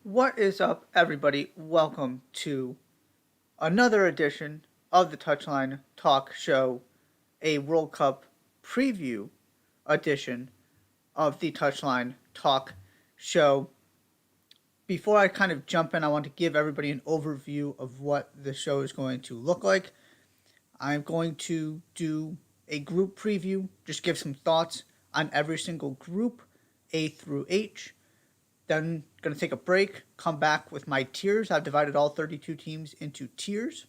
What is up, everybody? Welcome to another edition of the Touchline Talk Show, a World Cup preview edition of the Touchline Talk Show. Before I kind of jump in, I want to give everybody an overview of what the show is going to look like. I'm going to do a group preview, just give some thoughts on every single group, A through H. Then going to take a break, come back with my tiers. I've divided all 32 teams into tiers.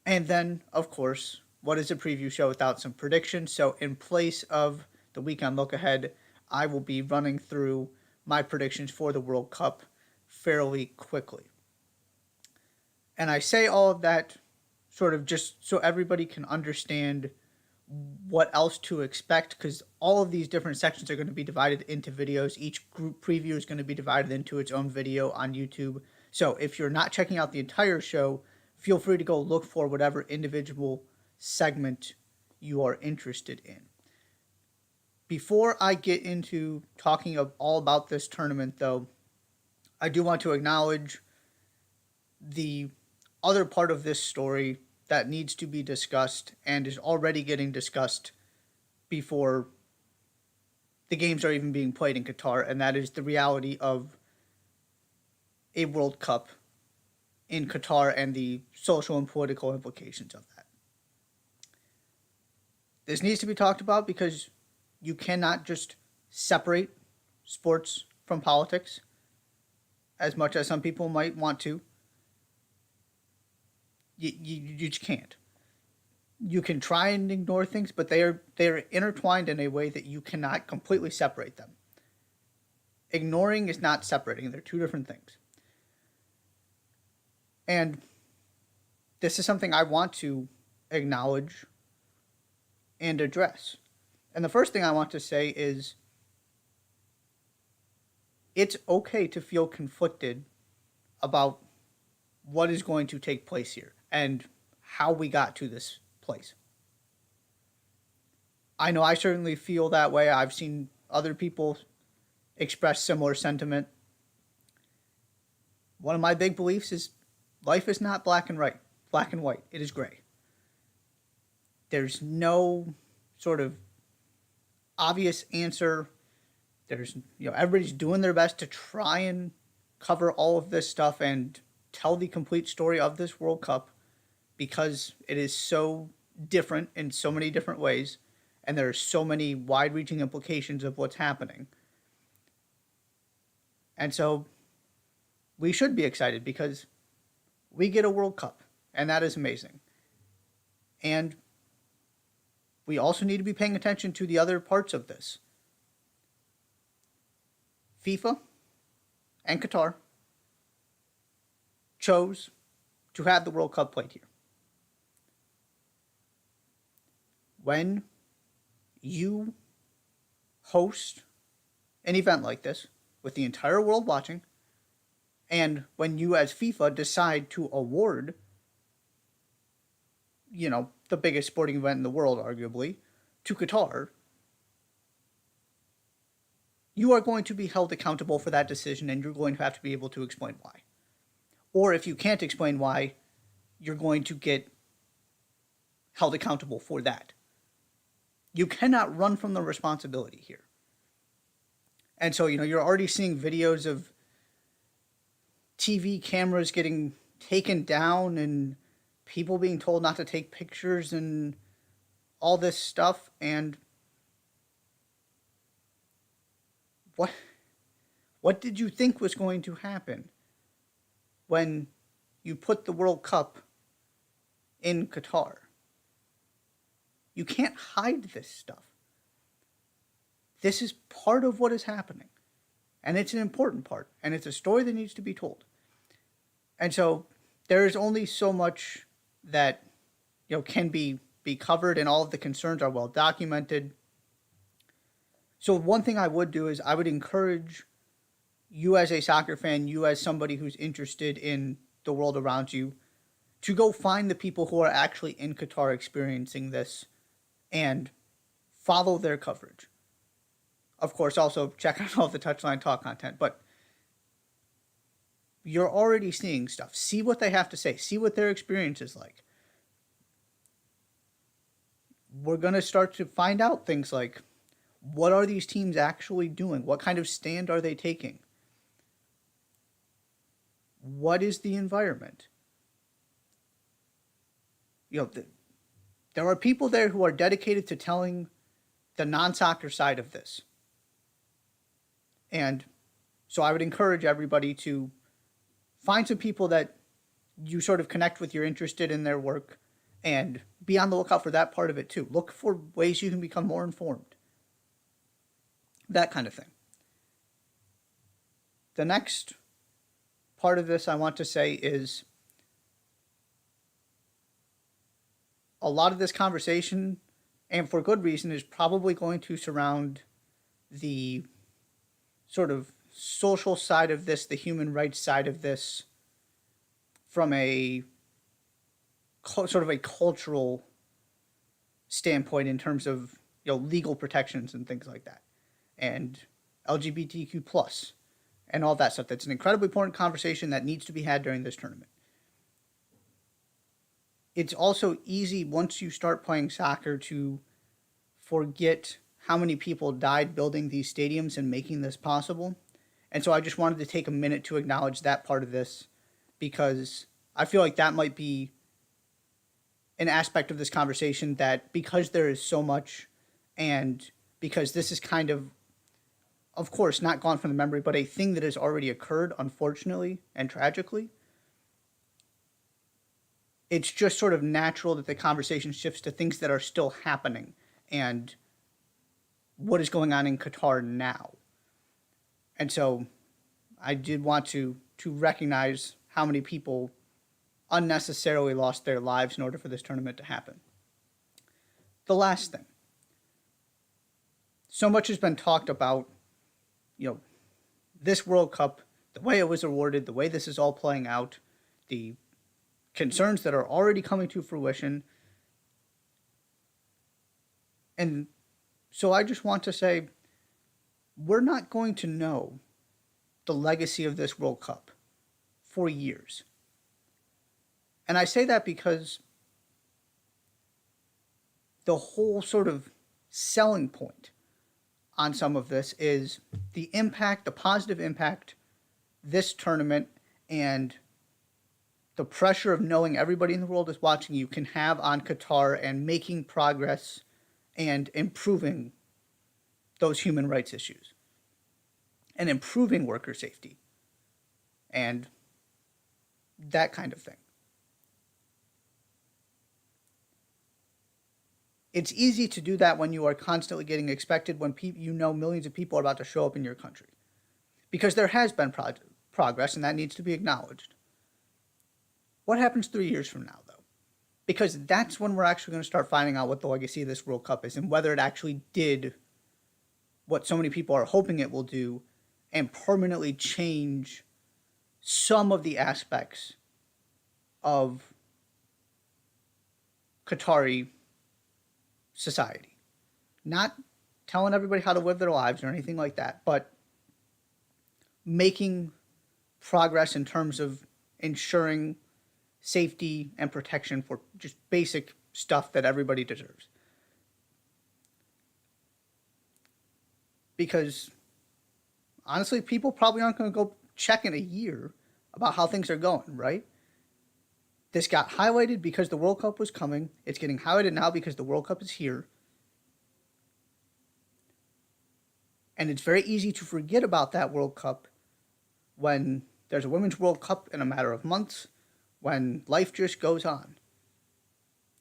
And then, of course, what is a preview show without some predictions? So in place of the weekend look ahead, I will be running through my predictions for the World Cup fairly quickly. And I say all of that sort of just so everybody can understand what else to expect, because all of these different sections are going to be divided into videos. Each group preview is going to be divided into its own video on YouTube. So if you're not checking out the entire show, feel free to go look for whatever individual segment you are interested in. Before I get into talking all about this tournament, though, I do want to acknowledge the other part of this story that needs to be discussed and is already getting discussed before the games are even being played in Qatar, and that is the reality of a World Cup in Qatar and the social and political implications of that. This needs to be talked about because you cannot just separate sports from politics, as much as some people might want to. You just can't. You can try and ignore things, but they're intertwined in a way that you cannot completely separate them. Ignoring is not separating. They're two different things. And this is something I want to acknowledge and address. And the first thing I want to say is it's okay to feel conflicted about what is going to take place here and how we got to this place. I know I certainly feel that way. I've seen other people express similar sentiment. One of my big beliefs is life is not black and white. It is gray. There's no sort of obvious answer. There's, everybody's doing their best to try and cover all of this stuff and tell the complete story of this World Cup, because it is so different in so many different ways, and there are so many wide-reaching implications of what's happening. And so we should be excited because we get a World Cup, and that is amazing. And we also need to be paying attention to the other parts of this. FIFA and Qatar chose to have the World Cup played here. When you host an event like this with the entire world watching, and when you as FIFA decide to award, the biggest sporting event in the world, arguably, to Qatar, you are going to be held accountable for that decision, and you're going to have to be able to explain why. Or if you can't explain why, you're going to get held accountable for that. You cannot run from the responsibility here. And so, you're already seeing videos of TV cameras getting taken down and people being told not to take pictures and all this stuff. And what did you think was going to happen when you put the World Cup in Qatar? You can't hide this stuff. This is part of what is happening. And it's an important part. And it's a story that needs to be told. And so there is only so much that can be covered, and all of the concerns are well documented. So one thing I would do is I would encourage you as a soccer fan, you as somebody who's interested in the world around you, to go find the people who are actually in Qatar experiencing this and follow their coverage. Of course, also check out all the Touchline Talk content, but you're already seeing stuff. See what they have to say. See what their experience is like. We're going to start to find out things like, what are these teams actually doing? What kind of stand are they taking? What is the environment? There are people there who are dedicated to telling the non-soccer side of this. And so I would encourage everybody to find some people that you sort of connect with, you're interested in their work, and be on the lookout for that part of it too. Look for ways you can become more informed. That kind of thing. The next part of this I want to say is a lot of this conversation, and for good reason, is probably going to surround the sort of social side of this, the human rights side of this, from a sort of a cultural standpoint in terms of legal protections and things like that, and LGBTQ plus and all that stuff. That's an incredibly important conversation that needs to be had during this tournament. It's also easy once you start playing soccer to forget how many people died building these stadiums and making this possible. And so I just wanted to take a minute to acknowledge that part of this, because I feel like that might be an aspect of this conversation that, because there is so much, and because this is kind of course, not gone from the memory, but a thing that has already occurred, unfortunately and tragically, it's just sort of natural that the conversation shifts to things that are still happening and what is going on in Qatar now. And so I did want to recognize how many people unnecessarily lost their lives in order for this tournament to happen. The last thing. So much has been talked about, this World Cup, the way it was awarded, the way this is all playing out, the concerns that are already coming to fruition. And so I just want to say, we're not going to know the legacy of this World Cup for years. And I say that because the whole sort of selling point on some of this is the impact, the positive impact this tournament and the pressure of knowing everybody in the world is watching you can have on Qatar and making progress and improving those human rights issues and improving worker safety and that kind of thing. It's easy to do that when you are constantly getting expected, when millions of people are about to show up in your country, because there has been progress and that needs to be acknowledged. What happens 3 years from now, though? Because that's when we're actually going to start finding out what the legacy of this World Cup is and whether it actually did what so many people are hoping it will do and permanently change some of the aspects of Qatari society. Not telling everybody how to live their lives or anything like that, but making progress in terms of ensuring safety and protection for just basic stuff that everybody deserves. Because honestly, people probably aren't going to go check in a year about how things are going, right? This got highlighted because the World Cup was coming. It's getting highlighted now because the World Cup is here. And it's very easy to forget about that World Cup when there's a Women's World Cup in a matter of months, when life just goes on.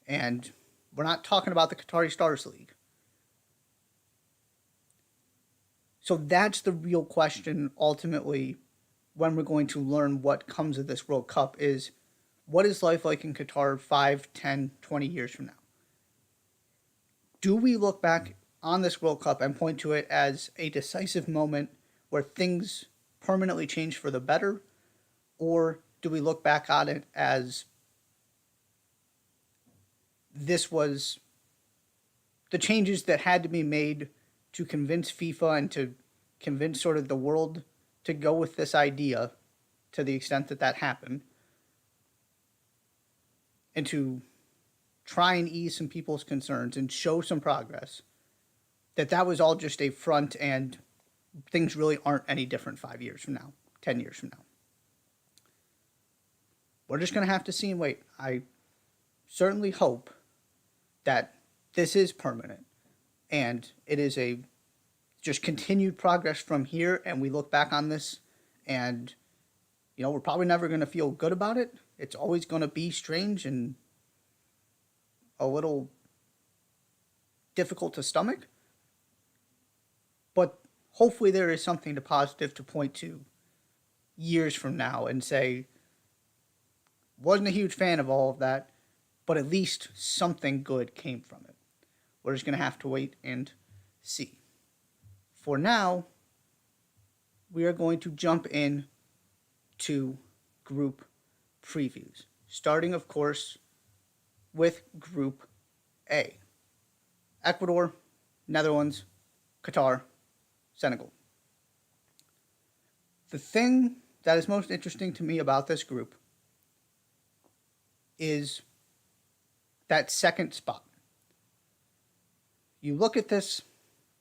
And we're not talking about the Qatari Stars League. So that's the real question, ultimately, when we're going to learn what comes of this World Cup is, what is life like in Qatar 5, 10, 20 years from now? Do we look back on this World Cup and point to it as a decisive moment where things permanently change for the better? Or do we look back on it as this was the changes that had to be made to convince FIFA and to convince sort of the world to go with this idea, to the extent that that happened, and to try and ease some people's concerns and show some progress, that was all just a front and things really aren't any different 5 years from now, 10 years from now. We're just going to have to see and wait. I certainly hope that this is permanent and it is a just continued progress from here, and we look back on this and, we're probably never going to feel good about it. It's always going to be strange and a little difficult to stomach. But hopefully there is something positive to point to years from now and say, wasn't a huge fan of all of that, but at least something good came from it. We're just going to have to wait and see. For now, we are going to jump in to group previews, starting, of course, with Group A. Ecuador, Netherlands, Qatar, Senegal. The thing that is most interesting to me about this group is that second spot. You look at this,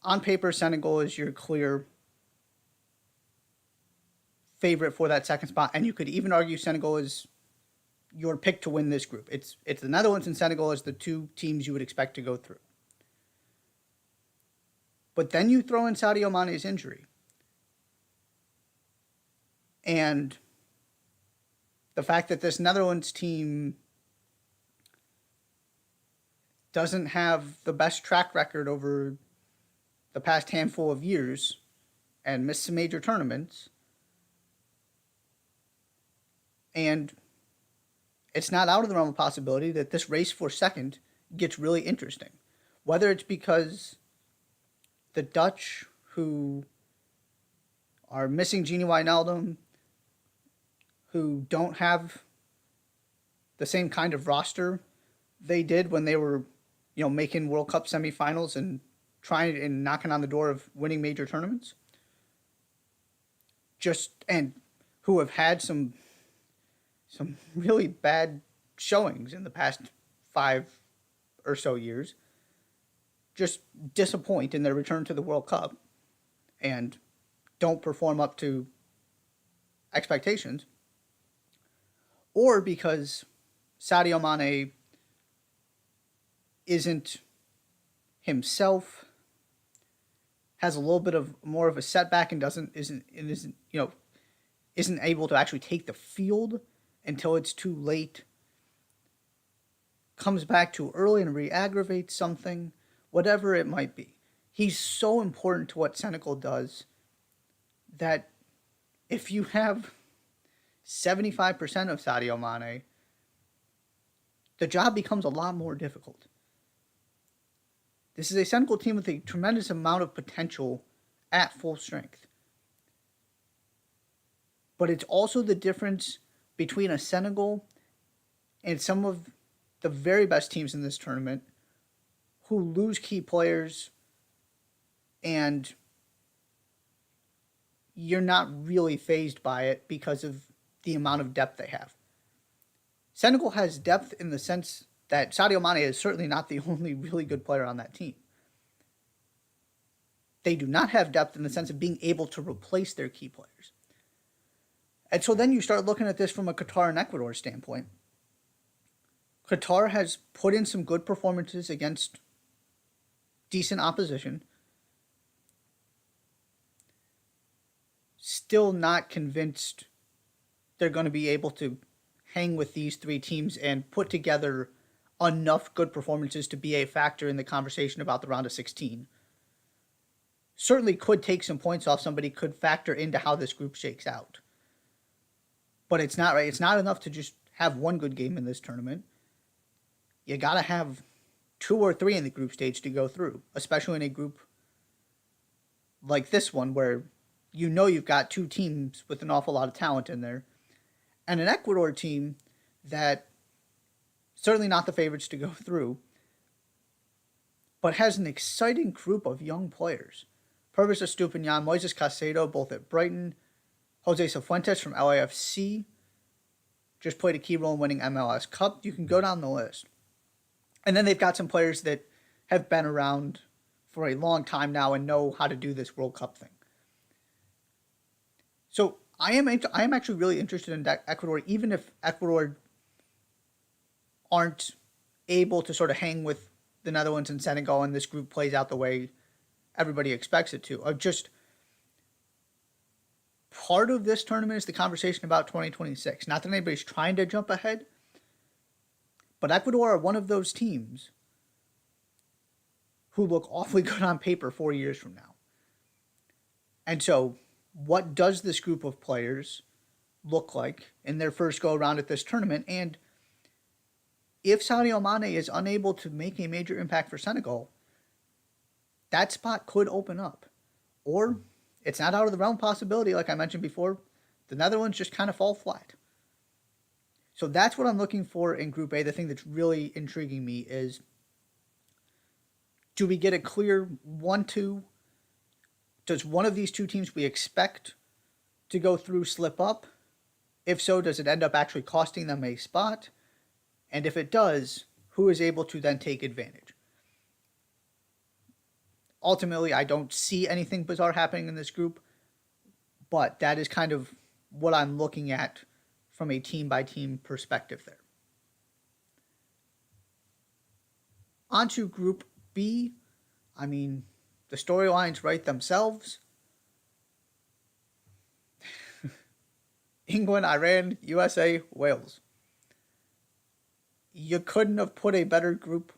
on paper, Senegal is your clear favorite for that second spot, and you could even argue Senegal is your pick to win this group. It's the Netherlands and Senegal as the two teams you would expect to go through. But then you throw in Sadio Mane's injury. And the fact that this Netherlands team doesn't have the best track record over the past handful of years and missed some major tournaments. And it's not out of the realm of possibility that this race for second gets really interesting. Whether it's because the Dutch, who are missing Gini Wijnaldum, who don't have the same kind of roster they did when they were, making World Cup semifinals and trying and knocking on the door of winning major tournaments, and who have had some really bad showings in the past 5 or so years, just disappoint in their return to the World Cup and don't perform up to expectations, or because Sadio Mane isn't himself, has a little bit of more of a setback and isn't able to actually take the field until it's too late, comes back too early and re-aggravates something, whatever it might be. He's so important to what Senegal does that if you have 75% of Sadio Mane, the job becomes a lot more difficult. This is a Senegal team with a tremendous amount of potential at full strength. But it's also the difference between a Senegal and some of the very best teams in this tournament who lose key players and you're not really fazed by it because of the amount of depth they have. Senegal has depth in the sense that Sadio Mane is certainly not the only really good player on that team. They do not have depth in the sense of being able to replace their key players. And so then you start looking at this from a Qatar and Ecuador standpoint. Qatar has put in some good performances against decent opposition. Still not convinced they're going to be able to hang with these three teams and put together enough good performances to be a factor in the conversation about the round of 16. Certainly could take some points off somebody, could factor into how this group shakes out. But it's not right. It's not enough to just have one good game in this tournament. You got to have 2 or 3 in the group stage to go through, especially in a group like this one where you've got 2 teams with an awful lot of talent in there, and an Ecuador team that certainly not the favorites to go through, but has an exciting group of young players. Pervis Estupiñán, Moises Caicedo, both at Brighton, Jose Cifuentes from LAFC just played a key role in winning MLS Cup. You can go down the list. And then they've got some players that have been around for a long time now and know how to do this World Cup thing. So I am actually really interested in Ecuador, even if Ecuador aren't able to sort of hang with the Netherlands and Senegal and this group plays out the way everybody expects it to. Just part of this tournament is the conversation about 2026. Not that anybody's trying to jump ahead, but Ecuador are one of those teams who look awfully good on paper 4 years from now. And so, what does this group of players look like in their first go around at this tournament? And if Sadio Mane is unable to make a major impact for Senegal, that spot could open up. Or it's not out of the realm possibility, like I mentioned before, the Netherlands just kind of fall flat. So that's what I'm looking for in Group A. The thing that's really intriguing me is, do we get a clear 1-2? Does one of these two teams we expect to go through slip up? If so, does it end up actually costing them a spot? And if it does, who is able to then take advantage? Ultimately, I don't see anything bizarre happening in this group, but that is kind of what I'm looking at from a team-by-team perspective there. On to Group B. I mean, the storylines write themselves. England, Iran, USA, Wales. You couldn't have put a better group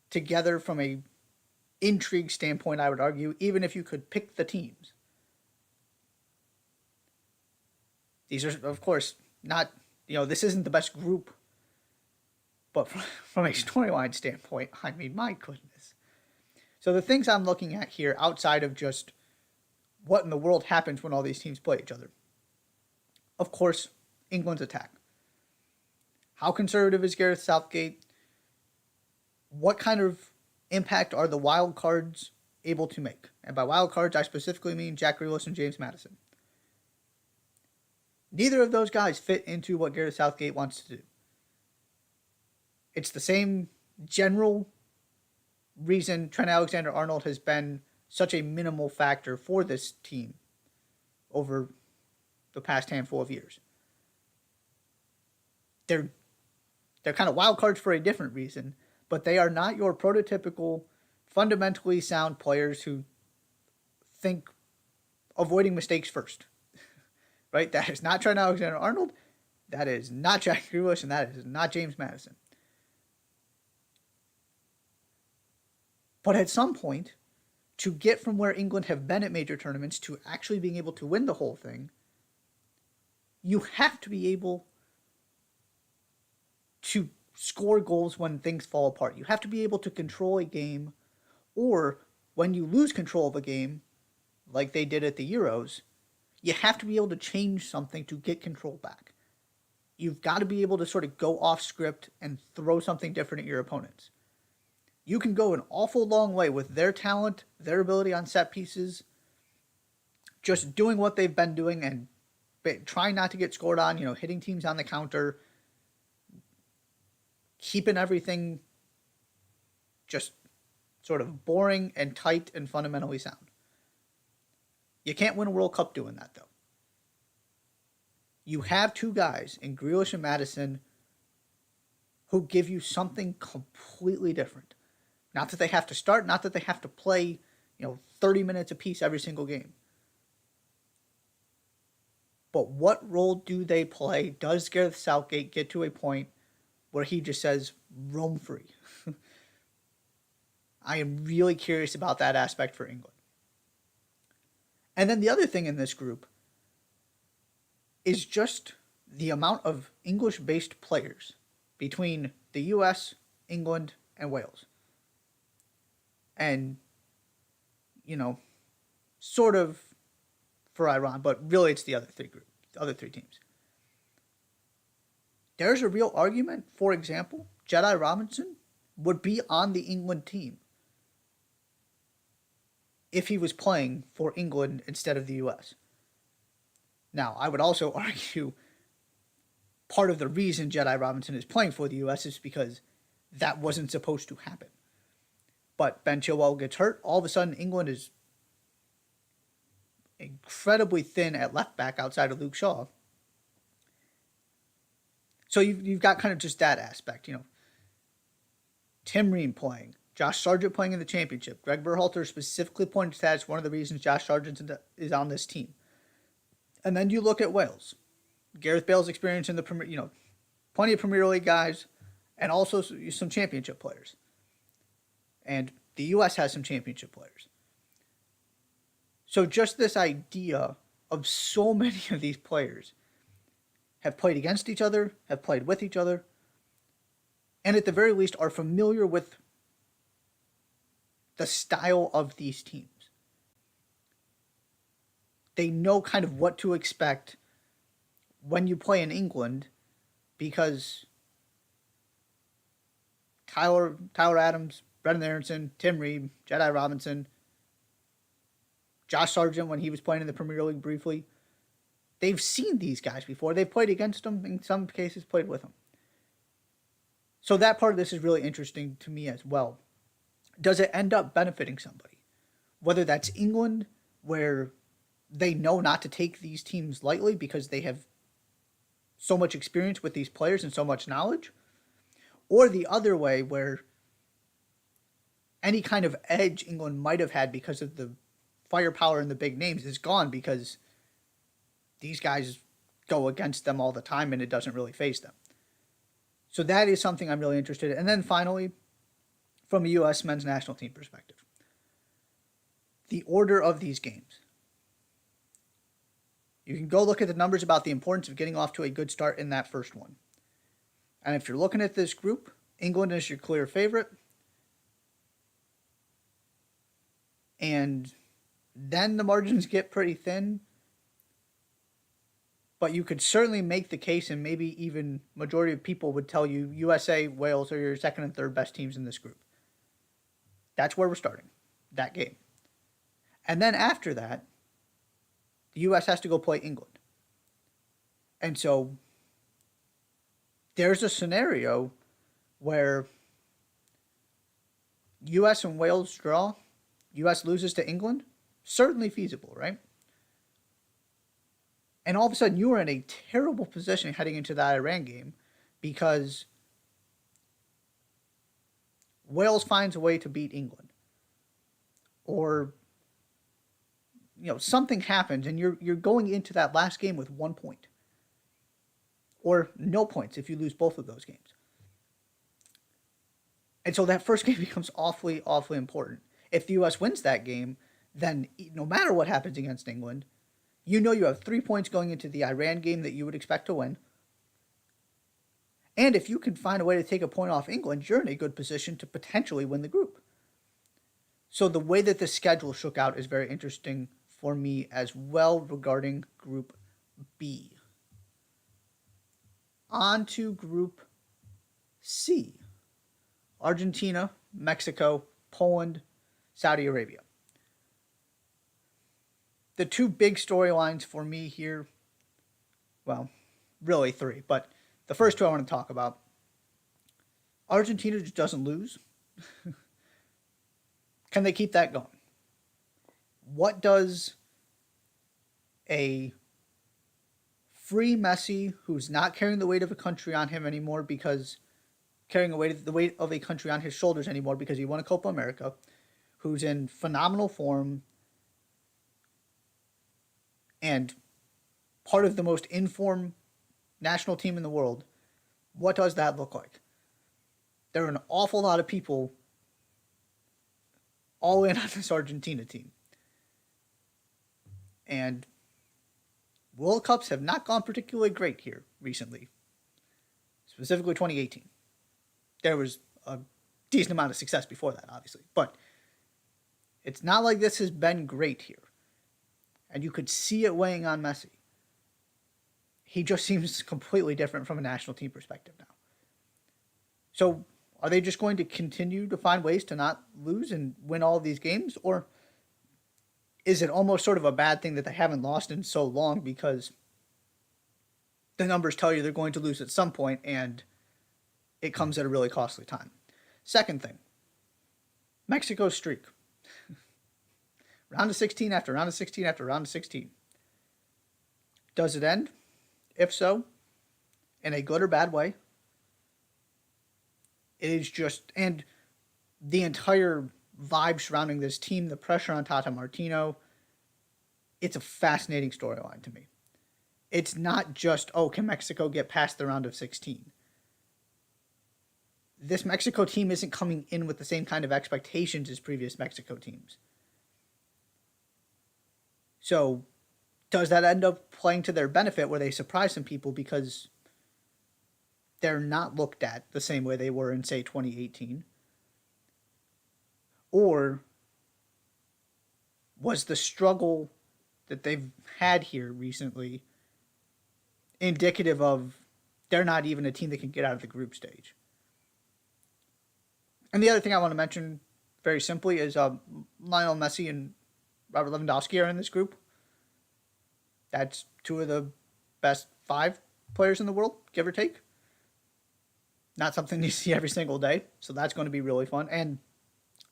together from a intrigue standpoint, I would argue, even if you could pick the teams. These are, of course, not, this isn't the best group, but from a storyline standpoint, I mean, my goodness. So the things I'm looking at here, outside of just what in the world happens when all these teams play each other. Of course, England's attack. How conservative is Gareth Southgate? What kind of impact are the wild cards able to make? And by wild cards, I specifically mean Jack Grealish and James Maddison. Neither of those guys fit into what Gareth Southgate wants to do. It's the same general reason Trent Alexander-Arnold has been such a minimal factor for this team over the past handful of years. They're kind of wild cards for a different reason, but they are not your prototypical, fundamentally sound players who think avoiding mistakes first. Right? That is not Trent Alexander-Arnold. That is not Jack Grealish, and that is not James Maddison. But at some point, to get from where England have been at major tournaments to actually being able to win the whole thing, you have to be able to score goals when things fall apart. You have to be able to control a game, or when you lose control of a game, like they did at the Euros, you have to be able to change something to get control back. You've got to be able to sort of go off script and throw something different at your opponents. You can go an awful long way with their talent, their ability on set pieces, just doing what they've been doing and trying not to get scored on, hitting teams on the counter, keeping everything just sort of boring and tight and fundamentally sound. You can't win a World Cup doing that, though. You have two guys in Grealish and Maddison who give you something completely different. Not that they have to start, not that they have to play, 30 minutes apiece every single game. But what role do they play? Does Gareth Southgate get to a point where he just says, roam free? I am really curious about that aspect for England. And then the other thing in this group is just the amount of English-based players between the US, England, and Wales. And, sort of for Iran, but really it's the other three teams. There's a real argument, for example, Jedi Robinson would be on the England team if he was playing for England instead of the US. Now, I would also argue part of the reason Jedi Robinson is playing for the U.S. is because that wasn't supposed to happen. But Ben Chilwell gets hurt. All of a sudden, England is incredibly thin at left back outside of Luke Shaw. So you've got kind of just that aspect, Tim Ream playing, Josh Sargent playing in the championship. Greg Berhalter specifically pointed to that as one of the reasons Josh Sargent is on this team. And then you look at Wales. Gareth Bale's experience in the Premier, plenty of Premier League guys, and also some championship players. And the U.S. has some championship players. So just this idea of so many of these players have played against each other, have played with each other, and at the very least are familiar with the style of these teams. They know kind of what to expect when you play in England because Tyler Adams, Brendan Aronson, Tim Ream, Jedi Robinson, Josh Sargent when he was playing in the Premier League briefly, they've seen these guys before. They've played against them, in some cases played with them. So that part of this is really interesting to me as well. Does it end up benefiting somebody? Whether that's England, where they know not to take these teams lightly because they have so much experience with these players and so much knowledge, or the other way where any kind of edge England might have had because of the firepower and the big names is gone because these guys go against them all the time and it doesn't really faze them. So that is something I'm really interested in. And then finally, from a U.S. men's national team perspective, the order of these games. You can go look at the numbers about the importance of getting off to a good start in that first one. And if you're looking at this group, England is your clear favorite. And then the margins get pretty thin. But you could certainly make the case, and maybe even majority of people would tell you USA, Wales are your second and third best teams in this group. That's where we're starting, that game. And then after that, the U.S. has to go play England. And so there's a scenario where U.S. and Wales draw, U.S. loses to England, certainly feasible, right? And all of a sudden, you are in a terrible position heading into that Iran game because Wales finds a way to beat England. Or, something happens and you're going into that last game with 1 point. Or no points if you lose both of those games. And so that first game becomes awfully, awfully important. If the U.S. wins that game, then no matter what happens against England, you have 3 points going into the Iran game that you would expect to win. And if you can find a way to take a point off England, you're in a good position to potentially win the group. So the way that the schedule shook out is very interesting for me as well regarding Group B. On to Group C. Argentina, Mexico, Poland, Saudi Arabia. The two big storylines for me here, well, really three, but the first two I want to talk about. Argentina just doesn't lose. Can they keep that going? What does a free Messi, who's not carrying the weight of a country on him anymore because carrying the weight of a country on his shoulders anymore because he won a Copa America, who's in phenomenal form and part of the most informed national team in the world, what does that look like? There are an awful lot of people all in on this Argentina team. And World Cups have not gone particularly great here recently. Specifically 2018. There was a decent amount of success before that, obviously. But it's not like this has been great here. And you could see it weighing on Messi. He just seems completely different from a national team perspective now. So are they just going to continue to find ways to not lose and win all of these games? Or is it almost sort of a bad thing that they haven't lost in so long because the numbers tell you they're going to lose at some point, and it comes at a really costly time. Second thing, Mexico's streak. Round of 16 after round of 16 after round of 16. Does it end? If so, in a good or bad way, it is just, and the entire vibe surrounding this team, the pressure on Tata Martino, it's a fascinating storyline to me. It's not just, oh, can Mexico get past the round of 16? This Mexico team isn't coming in with the same kind of expectations as previous Mexico teams. So, does that end up playing to their benefit where they surprise some people because they're not looked at the same way they were in, say, 2018? Or was the struggle that they've had here recently indicative of they're not even a team that can get out of the group stage? And the other thing I want to mention very simply is Lionel Messi and Robert Lewandowski are in this group. That's two of the best 5 players in the world, give or take. Not something you see every single day, so that's going to be really fun. And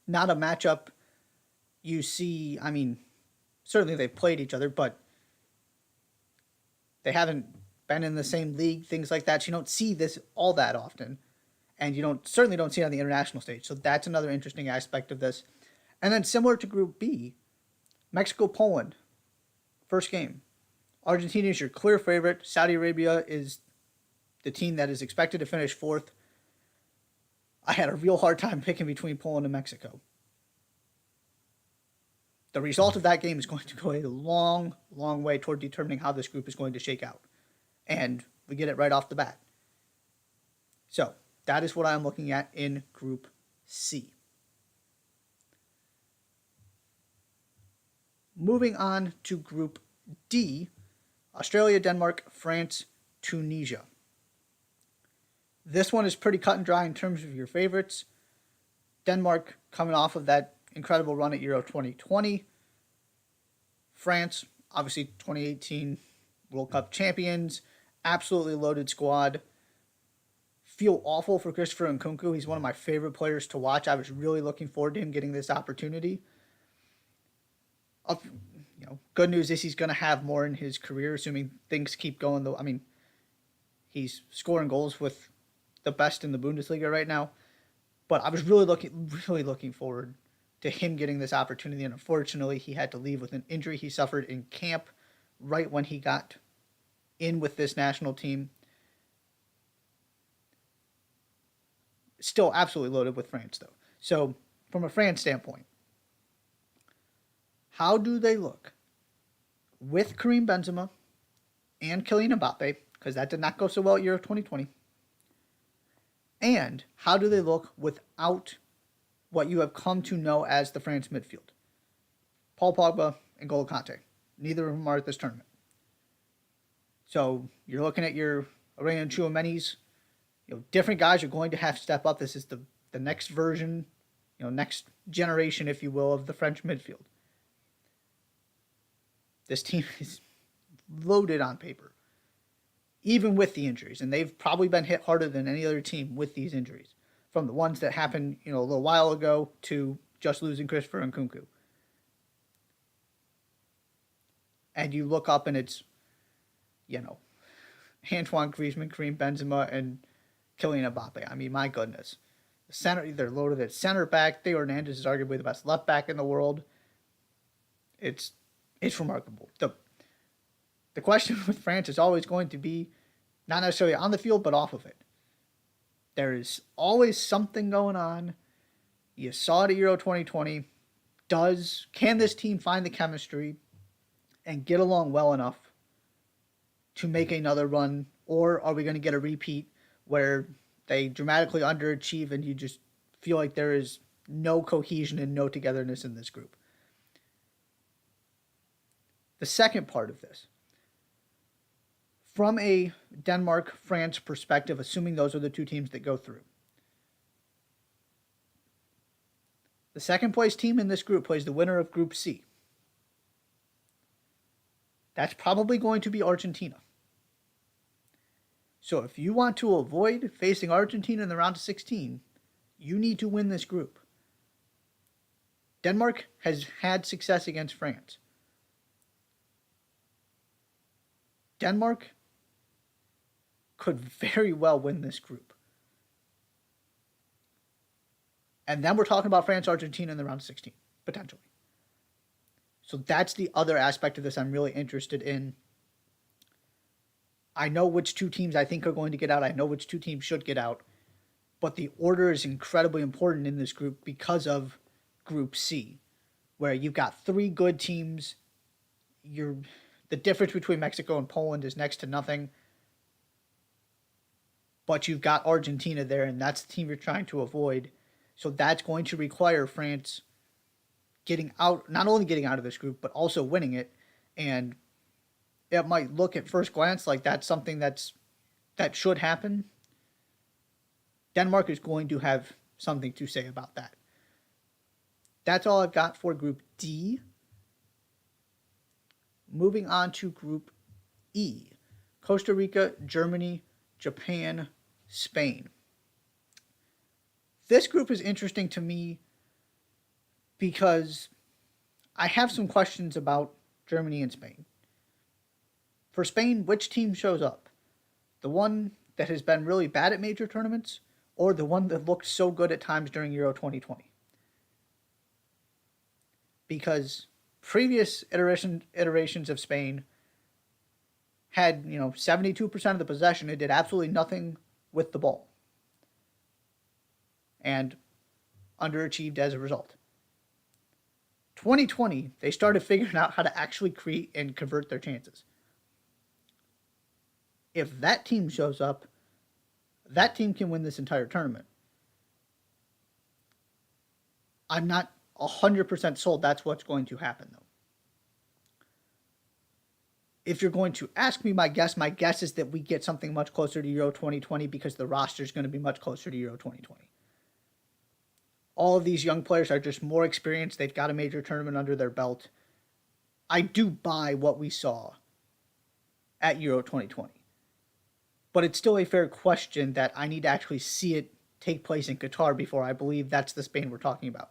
not a matchup you see, I mean, certainly they've played each other, but they haven't been in the same league, things like that. So you don't see this all that often. And you certainly don't see it on the international stage. So that's another interesting aspect of this. And then similar to Group B, Mexico-Poland, first game. Argentina is your clear favorite. Saudi Arabia is the team that is expected to finish 4th. I had a real hard time picking between Poland and Mexico. The result of that game is going to go a long, long way toward determining how this group is going to shake out. And we get it right off the bat. So, that is what I'm looking at in Group C. Moving on to Group D, Australia, Denmark, France, Tunisia. This one is pretty cut and dry in terms of your favorites. Denmark coming off of that incredible run at Euro 2020. France, obviously 2018 World Cup champions. Absolutely loaded squad. Feel awful for Christopher Nkunku. He's one of my favorite players to watch. I was really looking forward to him getting this opportunity. Good news is he's going to have more in his career, assuming things keep going. Though, I mean, he's scoring goals with the best in the Bundesliga right now. But I was really looking forward to him getting this opportunity, and unfortunately, he had to leave with an injury he suffered in camp right when he got in with this national team. Still absolutely loaded with France, though. So, from a France standpoint, how do they look with Karim Benzema and Kylian Mbappe, because that did not go so well at Euro 2020, and how do they look without what you have come to know as the France midfield? Paul Pogba and N'Golo Kante. Neither of them are at this tournament. So, you're looking at your Aurélien Tchouaménis. Different guys are going to have to step up. This is the next version, next generation, if you will, of the French midfield. This team is loaded on paper, even with the injuries. And they've probably been hit harder than any other team with these injuries, from the ones that happened, a little while ago to just losing Christopher Nkunku. And you look up and it's, Antoine Griezmann, Karim Benzema, and Kylian Mbappe. I mean, my goodness. They're loaded at center back. Theo Hernandez is arguably the best left back in the world. It's remarkable. The question with France is always going to be not necessarily on the field, but off of it. There is always something going on. You saw it at Euro 2020. Can this team find the chemistry and get along well enough to make another run? Or are we going to get a repeat where they dramatically underachieve and you just feel like there is no cohesion and no togetherness in this group? The second part of this, from a Denmark-France perspective, assuming those are the two teams that go through, the second place team in this group plays the winner of Group C. That's probably going to be Argentina. So if you want to avoid facing Argentina in the round of 16, you need to win this group. Denmark has had success against France. Denmark could very well win this group. And then we're talking about France, Argentina in the round of 16, potentially. So that's the other aspect of this I'm really interested in. I know which two teams I think are going to get out. I know which two teams should get out. But the order is incredibly important in this group because of Group C, where you've got three good teams. The difference between Mexico and Poland is next to nothing. But you've got Argentina there, and that's the team you're trying to avoid. So that's going to require France getting out, not only getting out of this group, but also winning it. And it might look at first glance like that's something that should happen. Denmark is going to have something to say about that. That's all I've got for Group D. Moving on to Group E. Costa Rica, Germany, Japan, Spain. This group is interesting to me because I have some questions about Germany and Spain. For Spain, which team shows up? The one that has been really bad at major tournaments, or the one that looked so good at times during Euro 2020? Because previous iterations of Spain had, 72% of the possession. It did absolutely nothing with the ball. And underachieved as a result. 2020, they started figuring out how to actually create and convert their chances. If that team shows up, that team can win this entire tournament. I'm not 100% sold that's what's going to happen, though. If you're going to ask me my guess is that we get something much closer to Euro 2020 because the roster is going to be much closer to Euro 2020. All of these young players are just more experienced. They've got a major tournament under their belt. I do buy what we saw at Euro 2020. But it's still a fair question that I need to actually see it take place in Qatar before I believe that's the Spain we're talking about.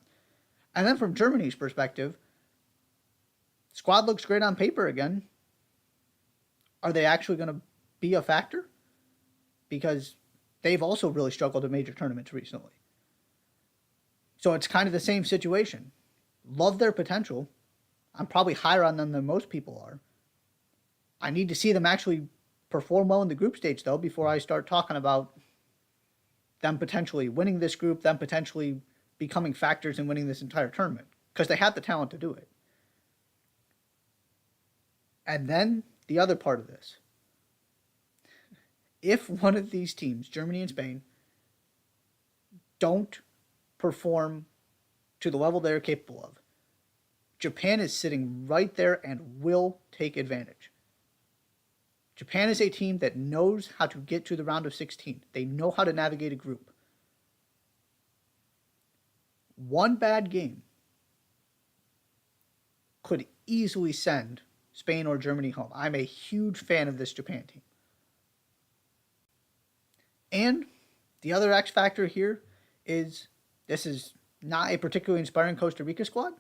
And then from Germany's perspective, squad looks great on paper again. Are they actually going to be a factor? Because they've also really struggled in major tournaments recently. So it's kind of the same situation. Love their potential. I'm probably higher on them than most people are. I need to see them actually perform well in the group stage, though, before I start talking about them potentially winning this group, them potentially becoming factors in winning this entire tournament, because they have the talent to do it. And then the other part of this. If one of these teams, Germany and Spain, don't perform to the level they're capable of, Japan is sitting right there and will take advantage. Japan is a team that knows how to get to the round of 16. They know how to navigate a group. One bad game could easily send Spain or Germany home. I'm a huge fan of this Japan team. And the other X factor here is this is not a particularly inspiring Costa Rica squad,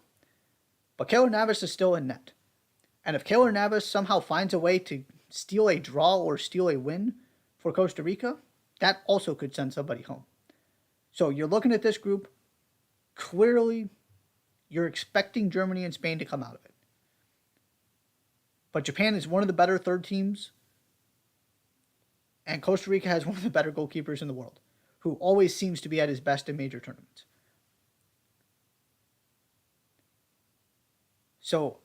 but Keylor Navas is still in net. And if Keylor Navas somehow finds a way to steal a draw or steal a win for Costa Rica, that also could send somebody home. So you're looking at this group, clearly you're expecting Germany and Spain to come out of it. But Japan is one of the better third teams, and Costa Rica has one of the better goalkeepers in the world, who always seems to be at his best in major tournaments. So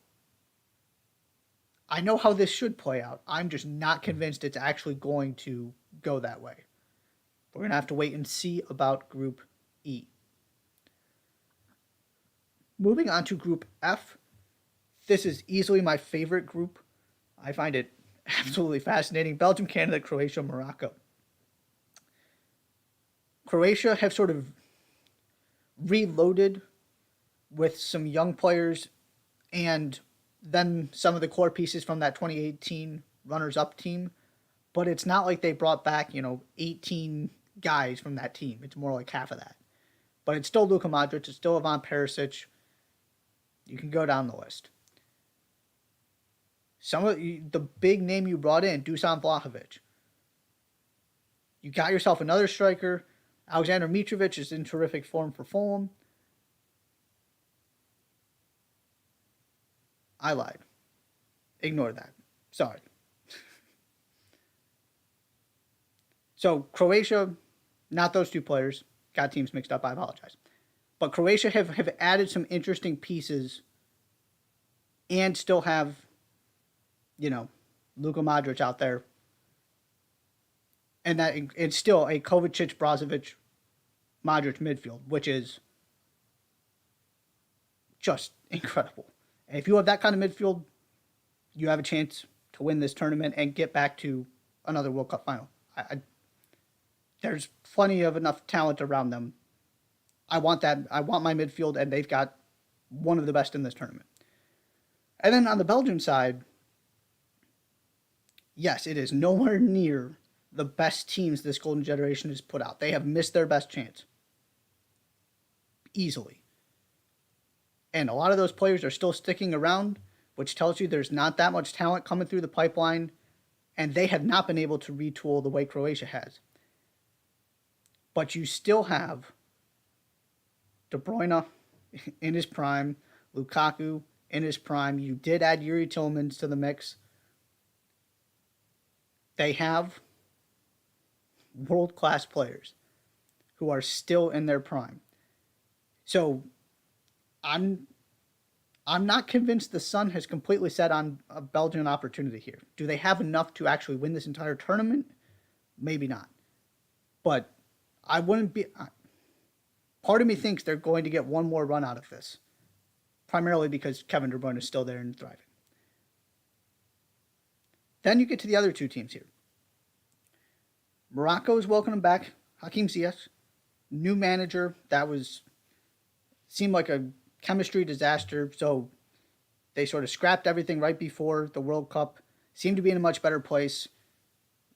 I know how this should play out. I'm just not convinced it's actually going to go that way. We're going to have to wait and see about Group E. Moving on to Group F. This is easily my favorite group. I find it absolutely fascinating. Belgium, Canada, Croatia, Morocco. Croatia have sort of reloaded with some young players and then some of the core pieces from that 2018 runners-up team but it's not like they brought back, 18 guys from that team. It's more like half of that. But it's still Luka Modric. It's still Ivan Perisic. You can go down the list. Some of the big name you brought in, Dusan Vlahovic. You got yourself another striker. Alexander Mitrovic is in terrific form for Fulham. I lied. Ignore that. Sorry. So Croatia, not those two players. Got teams mixed up. I apologize. But Croatia have added some interesting pieces and still have, Luka Modric out there. And that it's still a Kovacic, Brozovic, Modric midfield, which is just incredible. And if you have that kind of midfield, you have a chance to win this tournament and get back to another World Cup final. There's plenty of enough talent around them. I want that. I want my midfield, and they've got one of the best in this tournament. And then on the Belgium side, yes, it is nowhere near the best teams this golden generation has put out. They have missed their best chance. Easily. And a lot of those players are still sticking around, which tells you there's not that much talent coming through the pipeline, and they have not been able to retool the way Croatia has. But you still have De Bruyne in his prime, Lukaku in his prime. You did add Yuri Tillmans to the mix. They have world-class players who are still in their prime. So I'm not convinced the sun has completely set on a Belgian opportunity here. Do they have enough to actually win this entire tournament? Maybe not. But I wouldn't be... Part of me thinks they're going to get one more run out of this. Primarily because Kevin De Bruyne is still there and thriving. Then you get to the other two teams here. Morocco is welcoming back Hakim Ziyech. New manager. That seemed like a chemistry disaster. So they sort of scrapped everything right before the World Cup. Seemed to be in a much better place.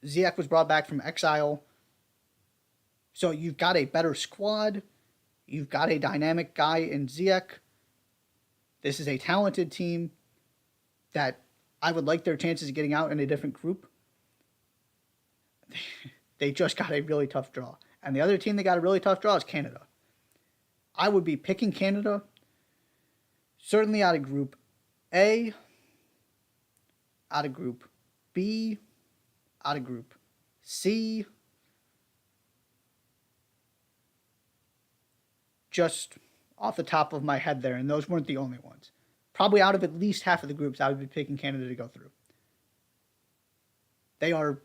Ziyech was brought back from exile. So you've got a better squad. You've got a dynamic guy in Ziyech. This is a talented team that I would like their chances of getting out in a different group. They just got a really tough draw. And the other team that got a really tough draw is Canada. I would be picking Canada certainly out of Group A, out of Group B, out of Group C. Just off the top of my head there, and those weren't the only ones. Probably out of at least half of the groups, I would be picking Canada to go through. They are,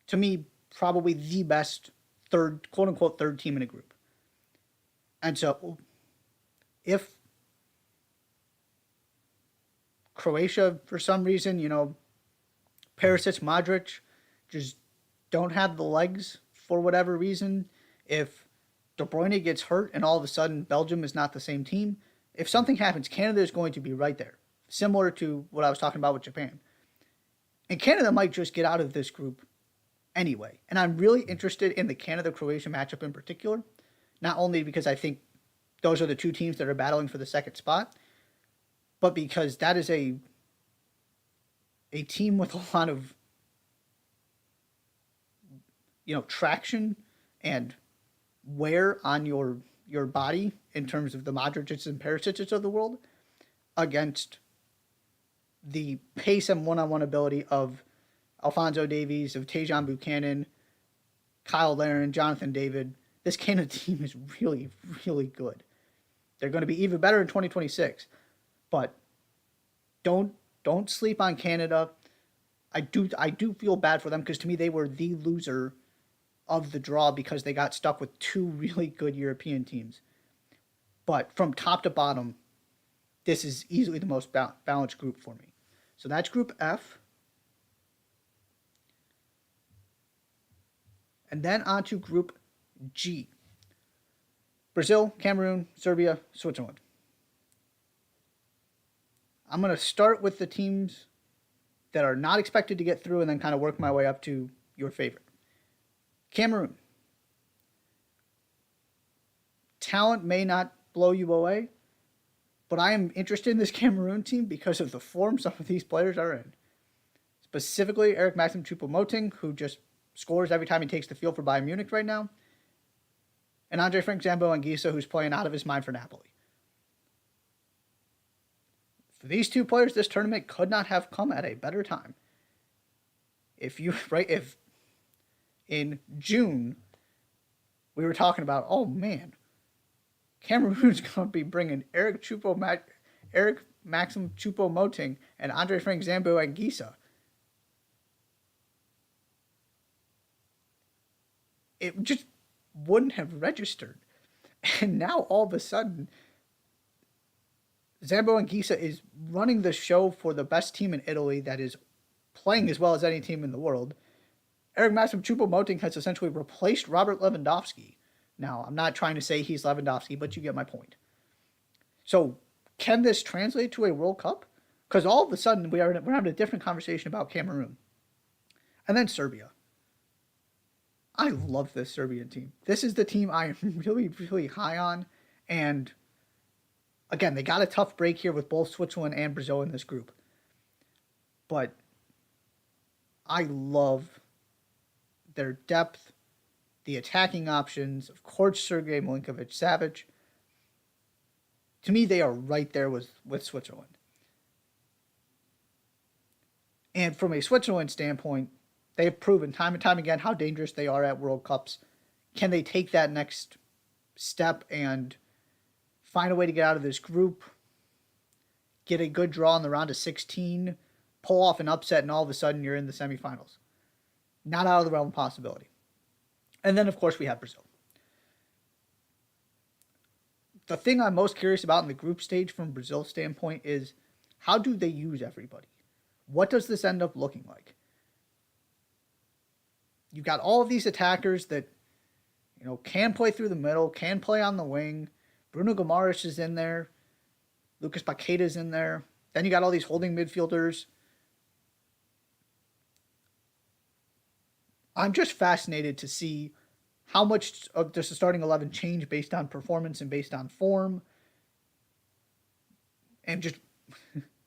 to me, probably the best third, quote-unquote, third team in a group. And so, if Croatia, for some reason, Perisic, Modric, just don't have the legs for whatever reason, if De Bruyne gets hurt and all of a sudden Belgium is not the same team, if something happens, Canada is going to be right there. Similar to what I was talking about with Japan. And Canada might just get out of this group anyway. And I'm really interested in the Canada-Croatia matchup in particular. Not only because I think those are the two teams that are battling for the second spot, but because that is a team with a lot of traction and wear on your body in terms of the Modric's and Perisic's of the world against the pace and one-on-one ability of Alphonso Davies, of Tajon Buchanan, Kyle Larin, Jonathan David. This Canada team is really, really good. They're going to be even better in 2026. But don't sleep on Canada. I do feel bad for them because to me they were the loser of the draw because they got stuck with two really good European teams. But from top to bottom, this is easily the most balanced group for me. So that's Group F. And then on to Group G. Brazil, Cameroon, Serbia, Switzerland. I'm going to start with the teams that are not expected to get through, and then kind of work my way up to your favorite. Cameroon. Talent may not blow you away, but I am interested in this Cameroon team because of the form some of these players are in. Specifically, Eric Maxim Choupo-Moting, who just scores every time he takes the field for Bayern Munich right now, and Andre Frank Zambo-Anguissa, who's playing out of his mind for Napoli. For these two players, this tournament could not have come at a better time. If in June we were talking about, oh man, Cameroon's going to be bringing Eric Maxim Choupo-Moting and Andre Frank Zambo-Anguissa, it just wouldn't have registered. And now all of a sudden, Zambo-Anguissa is running the show for the best team in Italy that is playing as well as any team in the world. Eric Maxim Choupo-Moting has essentially replaced Robert Lewandowski. Now, I'm not trying to say he's Lewandowski, but you get my point. So, can this translate to a World Cup? Because all of a sudden, we're having a different conversation about Cameroon. And then Serbia. I love this Serbian team. This is the team I am really, really high on. And again, they got a tough break here with both Switzerland and Brazil in this group. But I love their depth, the attacking options, of course, Sergei Milinkovic-Savic. To me, they are right there with Switzerland. And from a Switzerland standpoint, they have proven time and time again how dangerous they are at World Cups. Can they take that next step and find a way to get out of this group, get a good draw in the round of 16, pull off an upset, and all of a sudden you're in the semifinals? Not out of the realm of possibility. And then, of course, we have Brazil. The thing I'm most curious about in the group stage from Brazil's standpoint is how do they use everybody? What does this end up looking like? You've got all of these attackers that, can play through the middle, can play on the wing. Bruno Guimaraes is in there. Lucas Paqueta is in there. Then you got all these holding midfielders. I'm just fascinated to see how much of the starting 11 change based on performance and based on form. And just,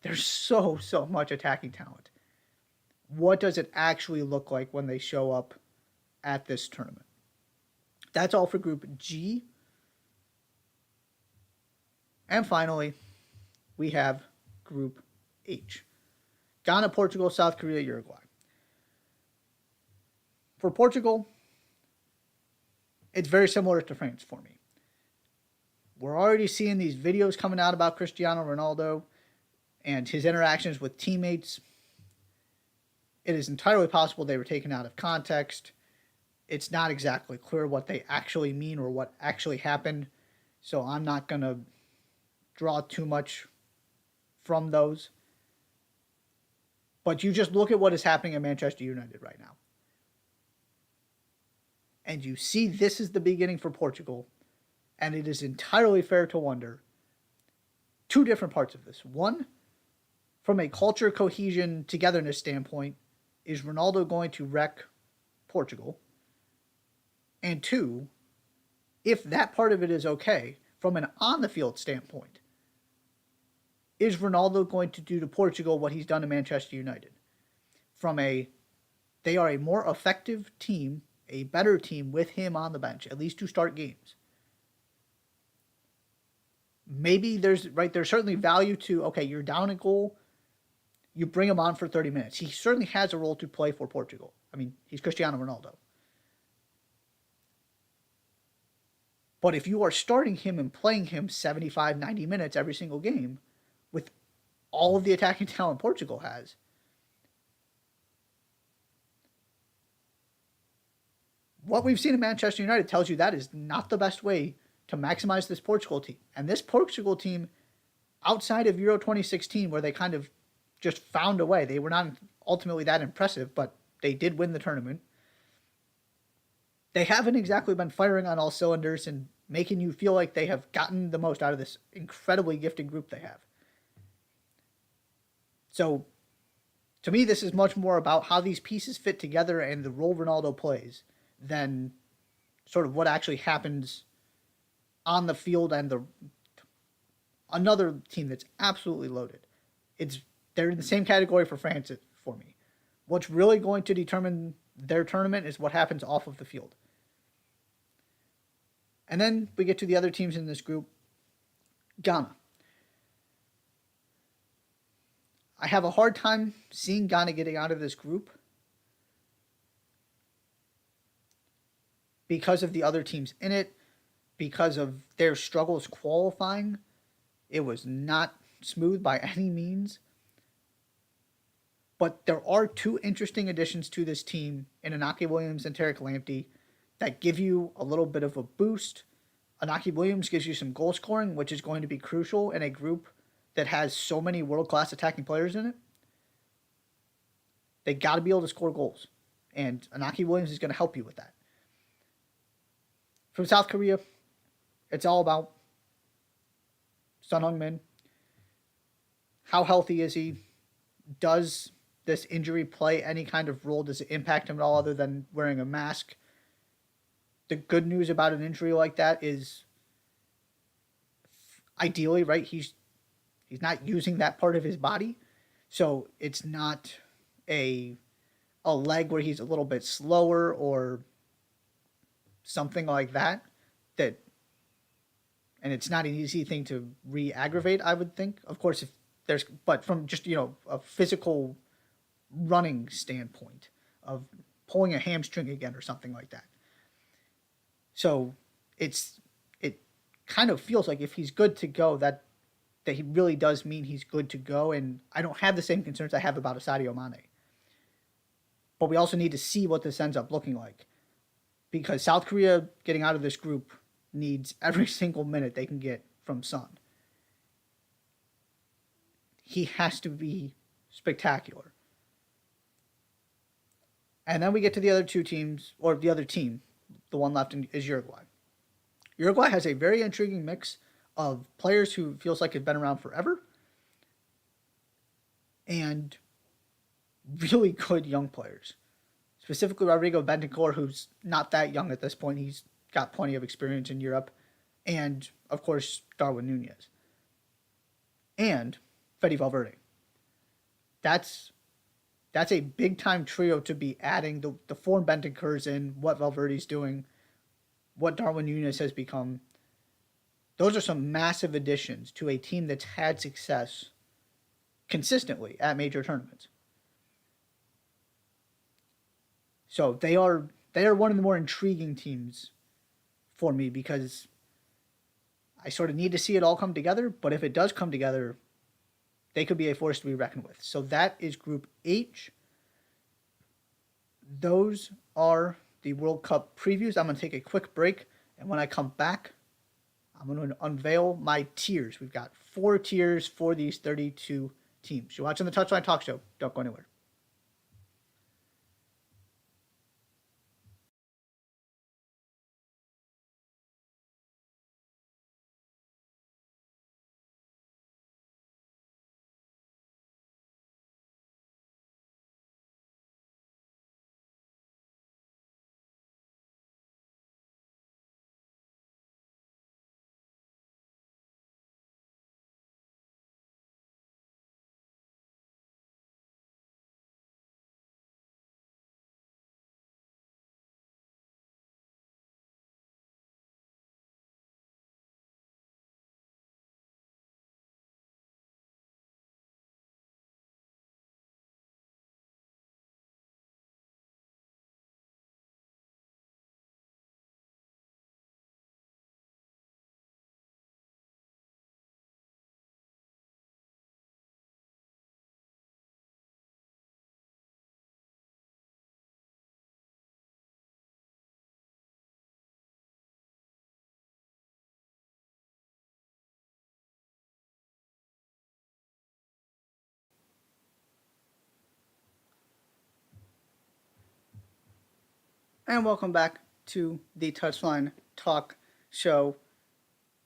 there's so much attacking talent. What does it actually look like when they show up at this tournament? That's all for Group G. And finally, we have Group H. Ghana, Portugal, South Korea, Uruguay. For Portugal, it's very similar to France for me. We're already seeing these videos coming out about Cristiano Ronaldo and his interactions with teammates. It is entirely possible they were taken out of context. It's not exactly clear what they actually mean or what actually happened, so I'm not going to draw too much from those. But you just look at what is happening at Manchester United right now. And you see this is the beginning for Portugal, and it is entirely fair to wonder two different parts of this. One, from a culture, cohesion, togetherness standpoint, is Ronaldo going to wreck Portugal? And two, if that part of it is okay, from an on-the-field standpoint, is Ronaldo going to do to Portugal what he's done to Manchester United? They are a more effective team, a better team with him on the bench, at least to start games. Maybe there's certainly value to, okay, you're down a goal, you bring him on for 30 minutes. He certainly has a role to play for Portugal. I mean, he's Cristiano Ronaldo. But if you are starting him and playing him 75, 90 minutes every single game, with all of the attacking talent Portugal has, what we've seen in Manchester United tells you that is not the best way to maximize this Portugal team. And this Portugal team, outside of Euro 2016, where they kind of just found a way, they were not ultimately that impressive, but they did win the tournament. They haven't exactly been firing on all cylinders and making you feel like they have gotten the most out of this incredibly gifted group they have. So To me, this is much more about how these pieces fit together and the role Ronaldo plays than sort of what actually happens on the field and the another team that's absolutely loaded. It's they're in the same category for France for me. What's really going to determine their tournament is what happens off of the field. And then we get to the other teams in this group. Ghana. I have a hard time seeing Ghana getting out of this group because of the other teams in it, because of their struggles qualifying. It was not smooth by any means. But there are two interesting additions to this team in Inaki Williams and Tarek Lamptey that give you a little bit of a boost. Inaki Williams gives you some goal scoring, which is going to be crucial in a group that has so many world-class attacking players in it. They got to be able to score goals, and Inaki Williams is going to help you with that. From South Korea, it's all about Son Heung-min. How healthy is he? Does this injury play any kind of role? Does it impact him at all other than wearing a mask? The good news about an injury like that is ideally, right, he's not using that part of his body. So it's not a leg where he's a little bit slower or something like that. And it's not an easy thing to re-aggravate, I would think. Of course, but from just, a physical running standpoint of pulling a hamstring again or something like that. So it kind of feels like if he's good to go, that he really does mean he's good to go. And I don't have the same concerns I have about Sadio Mane. But we also need to see what this ends up looking like. Because South Korea getting out of this group needs every single minute they can get from Son. He has to be spectacular. And then we get to the other two teams, or the other team, the one left is Uruguay. Uruguay has a very intriguing mix of players who feels like have been around forever and really good young players. Specifically Rodrigo Bentancur, who's not that young at this point. He's got plenty of experience in Europe. And, of course, Darwin Nunez. And Fede Valverde. That's a big-time trio to be adding the form Bentancur's in, what Valverde's doing, what Darwin Nunez has become. Those are some massive additions to a team that's had success consistently at major tournaments. So they are one of the more intriguing teams for me because I sort of need to see it all come together, but if it does come together, they could be a force to be reckoned with. So that is Group H. Those are the World Cup previews. I'm going to take a quick break, and when I come back, I'm going to unveil my tiers. We've got 4 tiers for these 32 teams. You're watching the Touchline Talk Show. Don't go anywhere. And welcome back to the Touchline Talk Show.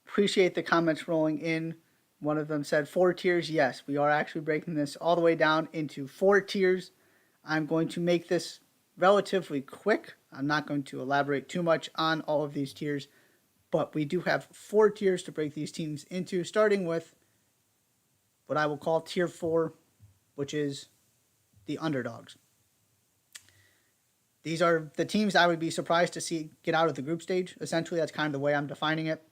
Appreciate the comments rolling in. One of them said 4 tiers. Yes, we are actually breaking this all the way down into 4 tiers. I'm going to make this relatively quick. I'm not going to elaborate too much on all of these tiers, but we do have 4 tiers to break these teams into, starting with what I will call tier 4, which is the underdogs. These are the teams I would be surprised to see get out of the group stage. Essentially, that's kind of the way I'm defining it.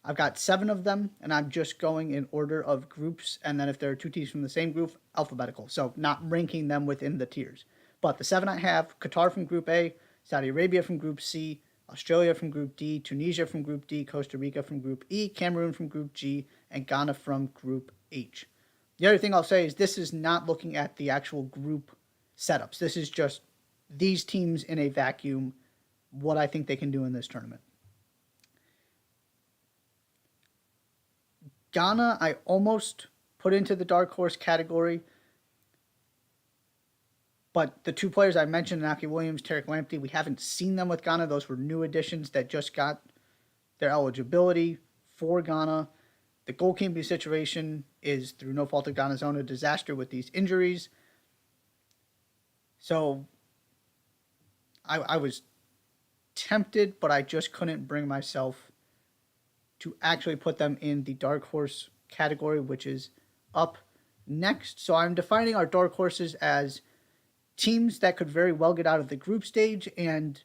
I've got 7 of them, and I'm just going in order of groups, and then if there are 2 teams from the same group, alphabetical. So not ranking them within the tiers. But the 7 I have: Qatar from Group A, Saudi Arabia from Group C, Australia from Group D, Tunisia from Group D, Costa Rica from Group E, Cameroon from Group G, and Ghana from Group H. The other thing I'll say is this is not looking at the actual group setups. This is just these teams in a vacuum, what I think they can do in this tournament. Ghana, I almost put into the dark horse category, but the 2 players I mentioned, Naki Williams, Tariq Lamptey, we haven't seen them with Ghana. Those were new additions that just got their eligibility for Ghana. The goalkeeping situation is, through no fault of Ghana's own, a disaster with these injuries. So I was tempted, but I just couldn't bring myself to actually put them in the dark horse category, which is up next. So I'm defining our dark horses as teams that could very well get out of the group stage, and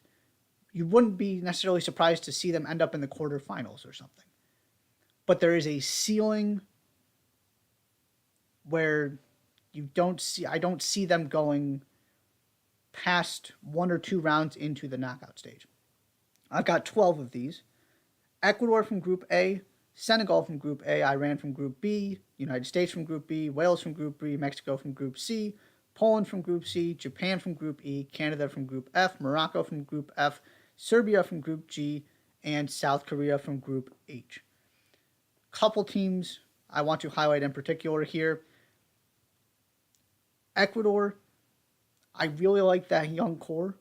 you wouldn't be necessarily surprised to see them end up in the quarterfinals or something. But there is a ceiling where I don't see them going past 1 or 2 rounds into the knockout stage. I've got 12 of these. Ecuador from Group A, Senegal from Group A, Iran from Group B, United States from Group B, Wales from Group B, Mexico from Group C, Poland from Group C, Japan from Group E, Canada from Group F, Morocco from Group F, Serbia from Group G, and South Korea from Group H. Couple teams I want to highlight in particular here. Ecuador, I really like that young core.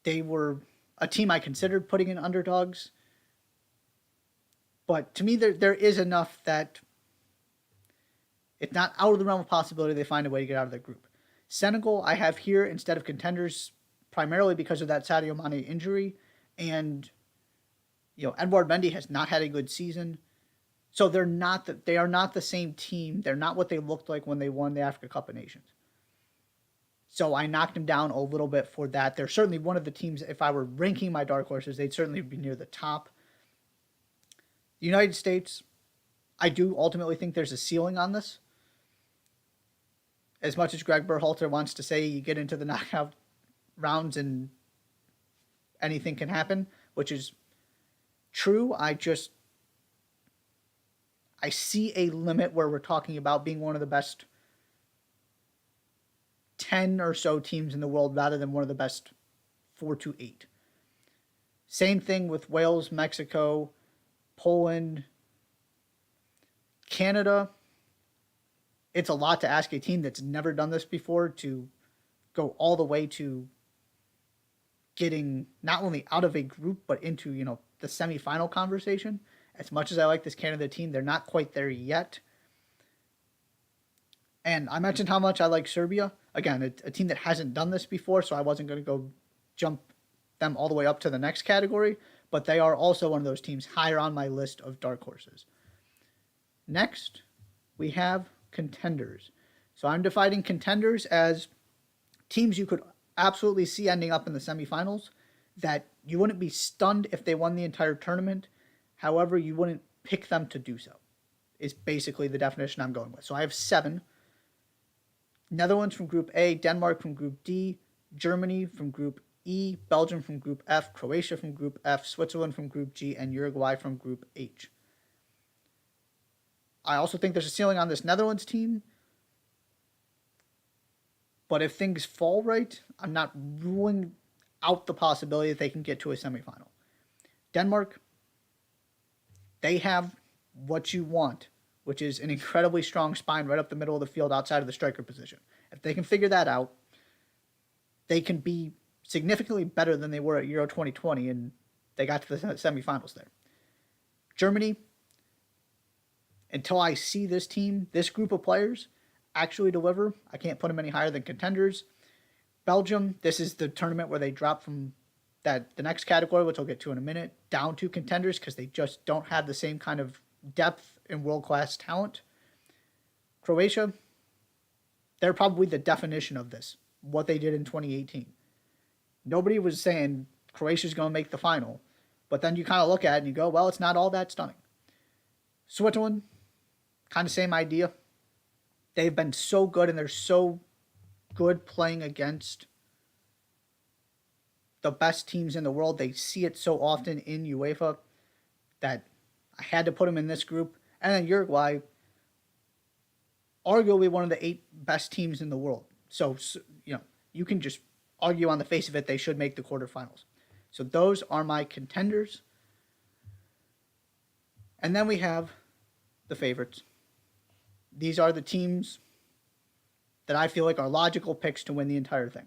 They were a team I considered putting in underdogs. But to me, there is enough that it's not out of the realm of possibility they find a way to get out of their group. Senegal, I have here instead of contenders, primarily because of that Sadio Mane injury. And, Edouard Mendy has not had a good season. So they are not the same team. They're not what they looked like when they won the Africa Cup of Nations. So I knocked them down a little bit for that. They're certainly one of the teams, if I were ranking my dark horses, they'd certainly be near the top. The United States, I do ultimately think there's a ceiling on this. As much as Greg Berhalter wants to say you get into the knockout rounds and anything can happen, which is true, I see a limit where we're talking about being one of the best 10 or so teams in the world rather than one of the best 4 to 8. Same thing with Wales, Mexico, Poland, Canada. It's a lot to ask a team that's never done this before to go all the way to getting not only out of a group but into, the semifinal conversation. As much as I like this Canada team, they're not quite there yet. And I mentioned how much I like Serbia. Again, a team that hasn't done this before, so I wasn't going to go jump them all the way up to the next category, but they are also one of those teams higher on my list of dark horses. Next, we have contenders. So I'm defining contenders as teams you could absolutely see ending up in the semifinals, that you wouldn't be stunned if they won the entire tournament. However, you wouldn't pick them to do so, is basically the definition I'm going with. So I have 7. Netherlands from Group A, Denmark from Group D, Germany from Group E, Belgium from Group F, Croatia from Group F, Switzerland from Group G, and Uruguay from Group H. I also think there's a ceiling on this Netherlands team, but if things fall right, I'm not ruling out the possibility that they can get to a semifinal. Denmark, they have what you want, which is an incredibly strong spine right up the middle of the field outside of the striker position. If they can figure that out, they can be significantly better than they were at Euro 2020, and they got to the semifinals there. Germany, until I see this team, this group of players, actually deliver, I can't put them any higher than contenders. Belgium, this is the tournament where they drop from the next category, which I'll get to in a minute, down to contenders because they just don't have the same kind of depth and world-class talent. Croatia, they're probably the definition of this, what they did in 2018. Nobody was saying Croatia's going to make the final, but then you kind of look at it and you go, well, it's not all that stunning. Switzerland, kind of same idea. They've been so good and they're so good playing against the best teams in the world. They see it so often in UEFA that I had to put them in this group. And then Uruguay, arguably one of the 8 best teams in the world. So you can just argue on the face of it they should make the quarterfinals. So those are my contenders. And then we have the favorites. These are the teams that I feel like are logical picks to win the entire thing.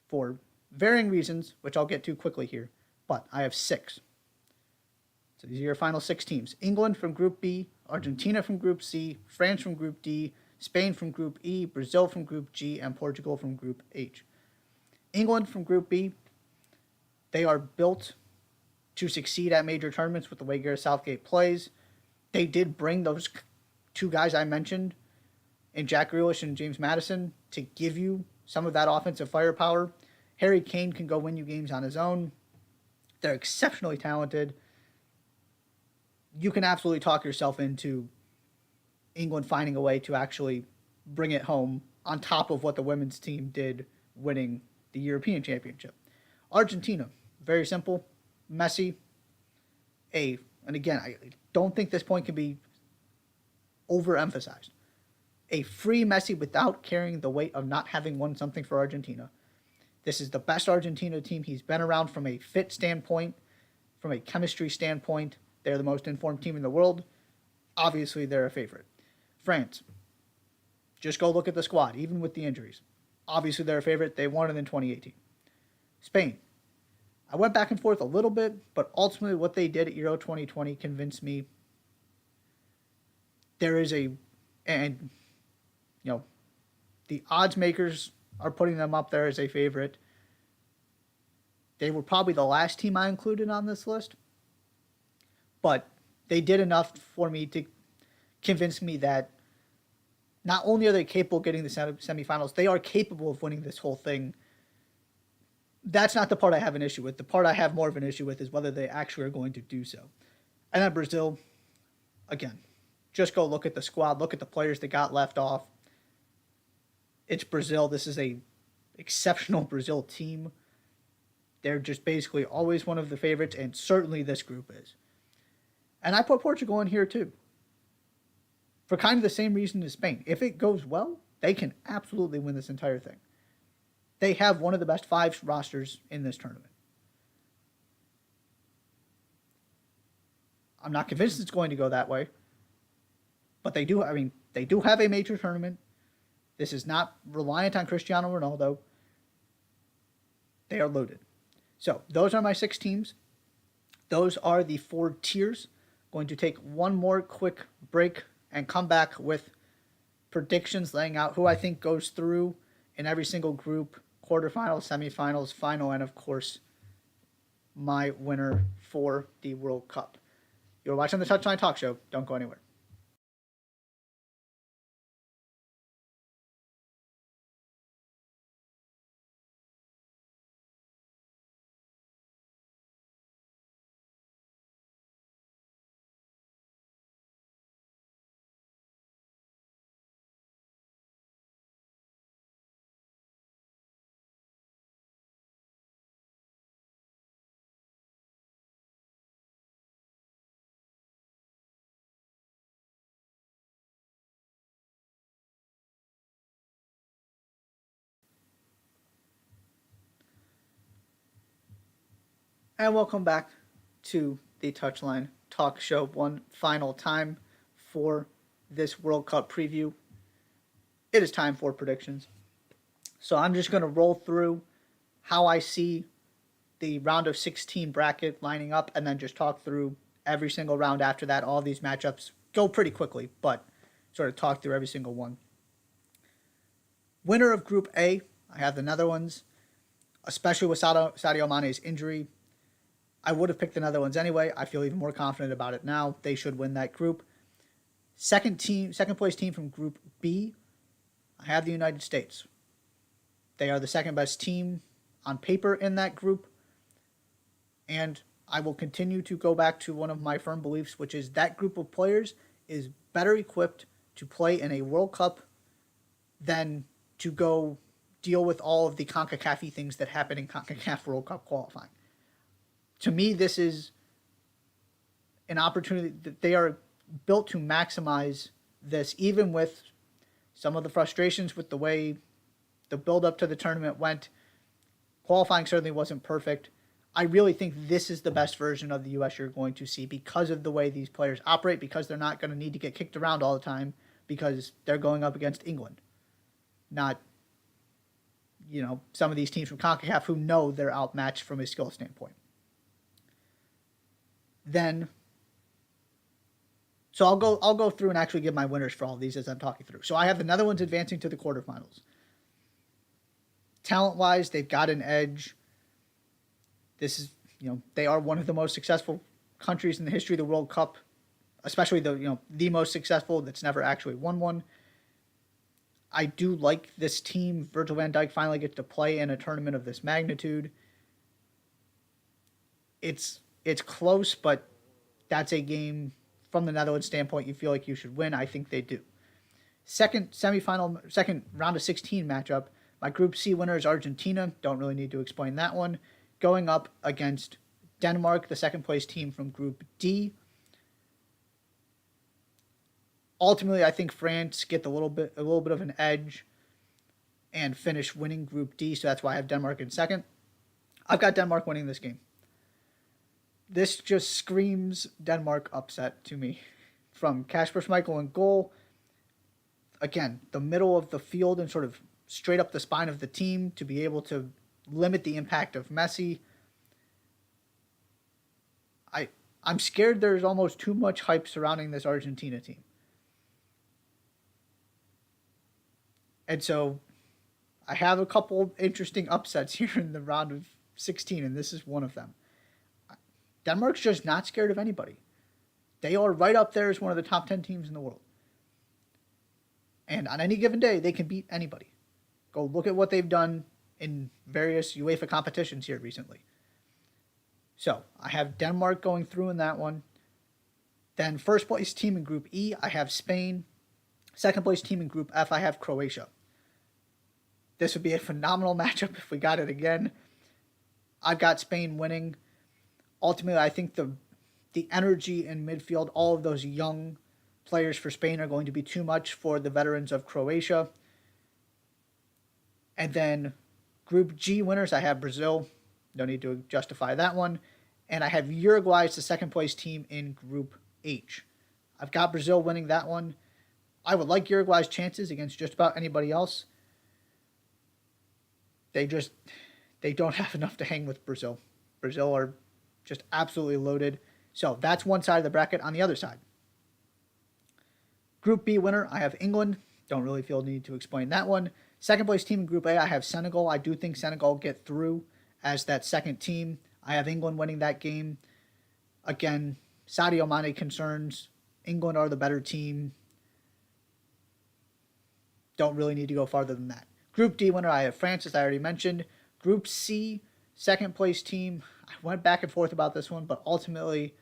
For varying reasons, which I'll get to quickly here, but I have 6. So these are your final 6 teams. England from Group B, Argentina from Group C, France from Group D, Spain from Group E, Brazil from Group G, and Portugal from Group H. England from Group B, they are built to succeed at major tournaments with the way Gareth Southgate plays. They did bring those 2 guys I mentioned in Jack Grealish and James Maddison to give you some of that offensive firepower. Harry Kane can go win you games on his own. They're exceptionally talented. You can absolutely talk yourself into England finding a way to actually bring it home on top of what the women's team did winning the European Championship. Argentina, very simple. Messi, and again, I don't think this point can be overemphasized. A free Messi without carrying the weight of not having won something for Argentina. This is the best Argentina team he's been around from a fit standpoint, from a chemistry standpoint. They're the most informed team in the world. Obviously, they're a favorite. France, just go look at the squad, even with the injuries. Obviously, they're a favorite. They won it in 2018. Spain, I went back and forth a little bit, but ultimately what they did at Euro 2020 convinced me there is the odds makers are putting them up there as a favorite. They were probably the last team I included on this list, but they did enough for me to convince me that not only are they capable of getting the semifinals, they are capable of winning this whole thing. That's not the part I have an issue with. The part I have more of an issue with is whether they actually are going to do so. And then Brazil, again, just go look at the squad, look at the players that got left off. It's Brazil. This is a exceptional Brazil team. They're just basically always one of the favorites, and certainly this group is. And I put Portugal in here too. For kind of the same reason as Spain. If it goes well, they can absolutely win this entire thing. They have one of the best 5 rosters in this tournament. I'm not convinced it's going to go that way. But they do have a major tournament. This is not reliant on Cristiano Ronaldo. They are loaded. So, those are my 6 teams. Those are the 4 tiers. Going to take one more quick break and come back with predictions laying out who I think goes through in every single group, quarterfinals, semifinals, final, and of course, my winner for the World Cup. You're watching the Touchline Talk Show. Don't go anywhere. And welcome back to the Touchline Talk Show one final time for this World Cup preview. It is time for predictions. So I'm just going to roll through how I see the round of 16 bracket lining up and then just talk through every single round after that, all these matchups go pretty quickly, but sort of talk through every single one. Winner of Group A, I have the Netherlands, especially with Sadio Mane's injury. I would have picked the Netherlands anyway. I feel even more confident about it now. They should win that group. Second place team from Group B, I have the United States. They are the second best team on paper in that group. And I will continue to go back to one of my firm beliefs, which is that group of players is better equipped to play in a World Cup than to go deal with all of the CONCACAF things that happen in CONCACAF World Cup qualifying. To me, this is an opportunity that they are built to maximize this, even with some of the frustrations with the way the build-up to the tournament went. Qualifying certainly wasn't perfect. I really think this is the best version of the U.S. you're going to see because of the way these players operate, because they're not going to need to get kicked around all the time because they're going up against England. Not, some of these teams from CONCACAF who know they're outmatched from a skill standpoint. So I'll go through and actually give my winners for all of these as I'm talking through. So I have the Netherlands advancing to the quarterfinals. Talent-wise, they've got an edge. This is, they are one of the most successful countries in the history of the World Cup, especially the most successful that's never actually won one. I do like this team. Virgil van Dijk finally gets to play in a tournament of this magnitude. It's close, but that's a game from the Netherlands standpoint you feel like you should win. I think they do. Second round of 16 matchup. My Group C winner is Argentina. Don't really need to explain that one. Going up against Denmark, the second place team from Group D. Ultimately, I think France get a little bit of an edge and finish winning Group D, so that's why I have Denmark in second. I've got Denmark winning this game. This just screams Denmark upset to me. From Kasper Schmeichel in goal, again, the middle of the field and sort of straight up the spine of the team to be able to limit the impact of Messi. I'm scared there's almost too much hype surrounding this Argentina team. And so I have a couple interesting upsets here in the round of 16, and this is one of them. Denmark's just not scared of anybody. They are right up there as one of the top 10 teams in the world. And on any given day, they can beat anybody. Go look at what they've done in various UEFA competitions here recently. So I have Denmark going through in that one. Then first place team in Group E, I have Spain. Second place team in Group F, I have Croatia. This would be a phenomenal matchup if we got it again. I've got Spain winning. Ultimately, I think the energy in midfield, all of those young players for Spain are going to be too much for the veterans of Croatia. And then Group G winners, I have Brazil. No need to justify that one. And I have Uruguay as the second place team in Group H. I've got Brazil winning that one. I would like Uruguay's chances against just about anybody else. They don't have enough to hang with Brazil. Brazil are just absolutely loaded. So that's one side of the bracket. On the other side, Group B winner, I have England. Don't really feel the need to explain that one. Second place team in Group A, I have Senegal. I do think Senegal get through as that second team. I have England winning that game. Again, Sadio Mane concerns. England are the better team. Don't really need to go farther than that. Group D winner, I have France, as I already mentioned. Group C, second place team. I went back and forth about this one, but ultimately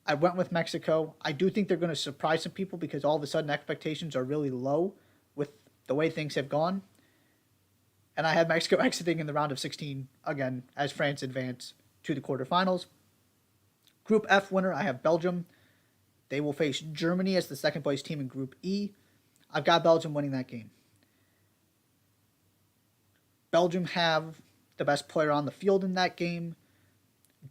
I went with Mexico. I do think they're going to surprise some people because all of a sudden expectations are really low with the way things have gone. And I have Mexico exiting in the round of 16 again as France advance to the quarterfinals. Group F winner, I have Belgium. They will face Germany as the second place team in Group E. I've got Belgium winning that game. Belgium have the best player on the field in that game.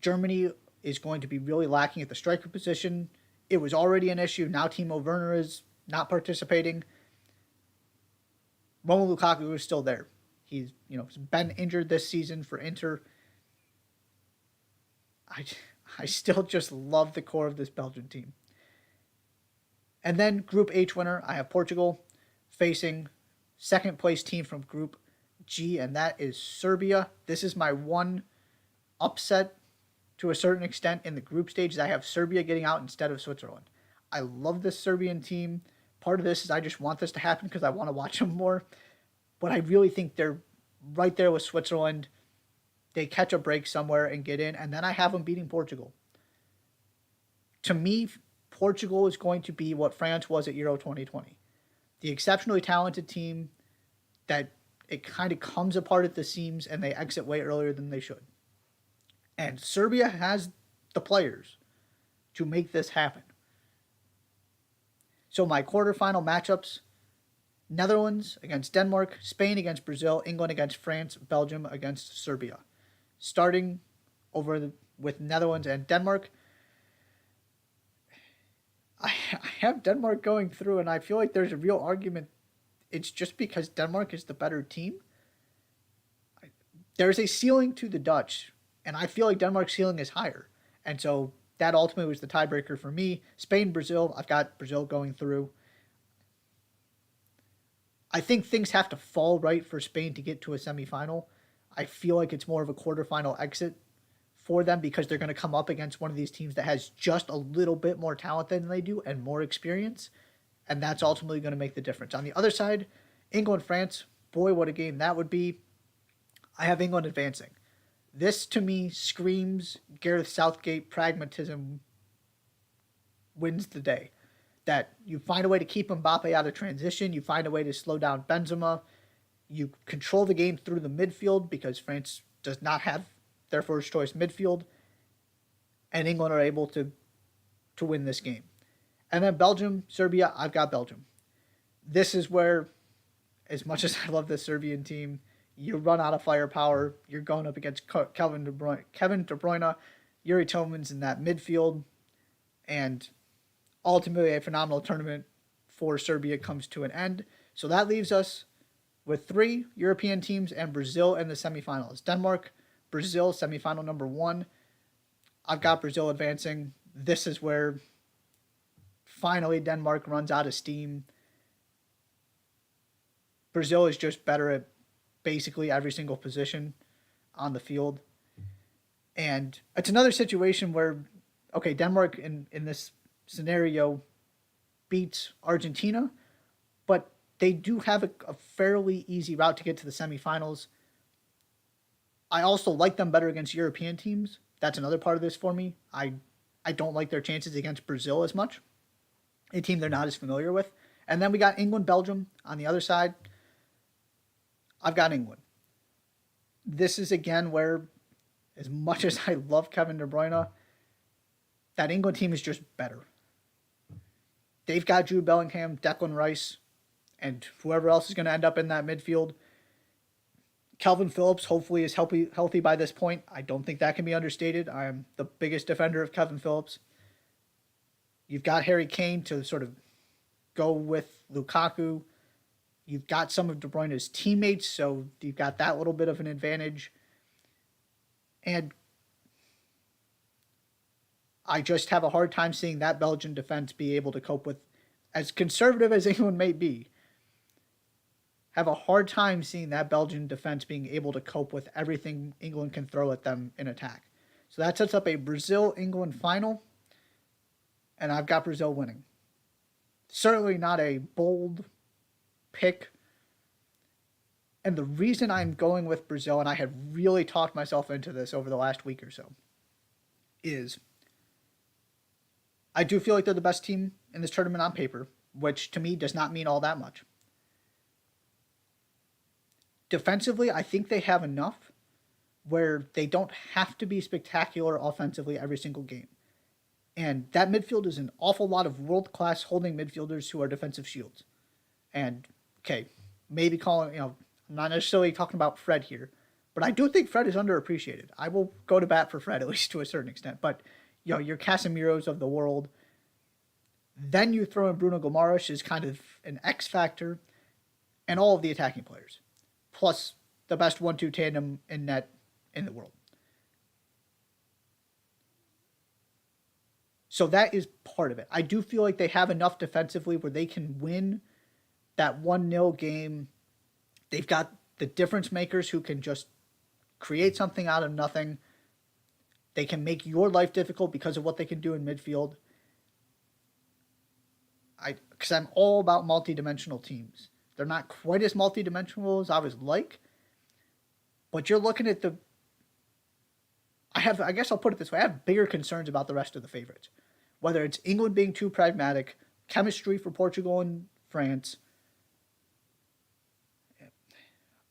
Germany is going to be really lacking at the striker position. It was already an issue. Now Timo Werner is not participating. Romelu Lukaku is still there. He's been injured this season for Inter. I still just love the core of this Belgian team. And then Group H winner, I have Portugal facing second place team from Group G, and that is Serbia. This is my one upset to a certain extent in the group stage. I have Serbia getting out instead of Switzerland. I love this Serbian team. Part of this is I just want this to happen because I want to watch them more. But I really think they're right there with Switzerland. They catch a break somewhere and get in, and then I have them beating Portugal. To me, Portugal is going to be what France was at Euro 2020. The exceptionally talented team that it kind of comes apart at the seams and they exit way earlier than they should. And Serbia has the players to make this happen. So my quarterfinal matchups, Netherlands against Denmark, Spain against Brazil, England against France, Belgium against Serbia. Starting with Netherlands and Denmark, I have Denmark going through, and I feel like there's a real argument. It's just because Denmark is the better team. There's a ceiling to the Dutch, and I feel like Denmark's ceiling is higher. And so that ultimately was the tiebreaker for me. Spain, Brazil, I've got Brazil going through. I think things have to fall right for Spain to get to a semifinal. I feel like it's more of a quarterfinal exit for them because they're going to come up against one of these teams that has just a little bit more talent than they do and more experience, and that's ultimately going to make the difference. On the other side, England, France, boy, what a game that would be. I have England advancing. This, to me, screams Gareth Southgate pragmatism wins the day. That you find a way to keep Mbappe out of transition, you find a way to slow down Benzema, you control the game through the midfield because France does not have their first choice midfield, and England are able to win this game. And then Belgium, Serbia, I've got Belgium. This is where, as much as I love this Serbian team, you run out of firepower. You're going up against Kevin De Bruyne, Yuri Tillmans in that midfield, and ultimately a phenomenal tournament for Serbia comes to an end. So that leaves us with 3 European teams and Brazil in the semifinals. Denmark, Brazil, semifinal number 1. I've got Brazil advancing. This is where finally Denmark runs out of steam. Brazil is just better at basically every single position on the field. And it's another situation where, okay, Denmark in this scenario beats Argentina, but they do have a fairly easy route to get to the semifinals. I also like them better against European teams. That's another part of this for me. I don't like their chances against Brazil as much, a team they're not as familiar with. And then we got England, Belgium on the other side. I've got England. This is again where, as much as I love Kevin De Bruyne, that England team is just better. They've got Jude Bellingham, Declan Rice, and whoever else is going to end up in that midfield. Calvin Phillips hopefully is healthy by this point. I don't think that can be understated. I am the biggest defender of Kevin Phillips. You've got Harry Kane to sort of go with Lukaku. You've got some of De Bruyne's teammates, so you've got that little bit of an advantage. And I just have a hard time seeing that Belgian defense be able to cope with, as conservative as England may be, have a hard time seeing that Belgian defense being able to cope with everything England can throw at them in attack. So that sets up a Brazil-England final, and I've got Brazil winning. Certainly not a bold pick. And the reason I'm going with Brazil, and I have really talked myself into this over the last week or so, is I do feel like they're the best team in this tournament on paper, which to me does not mean all that much. Defensively, I think they have enough where they don't have to be spectacular offensively every single game. And that midfield is an awful lot of world-class holding midfielders who are defensive shields. And, okay, maybe calling, I'm not necessarily talking about Fred here, but I do think Fred is underappreciated. I will go to bat for Fred, at least to a certain extent. But, your Casemiros of the world. Then you throw in Bruno Guimaraes as kind of an X factor, and all of the attacking players. Plus the best 1-2 tandem in net in the world. So that is part of it. I do feel like they have enough defensively where they can win that 1-0 game. They've got the difference makers who can just create something out of nothing. They can make your life difficult because of what they can do in midfield. Because I'm all about multi-dimensional teams. They're not quite as multi-dimensional as I would like, but you're looking at I guess I'll put it this way. I have bigger concerns about the rest of the favorites. Whether it's England being too pragmatic, chemistry for Portugal and France,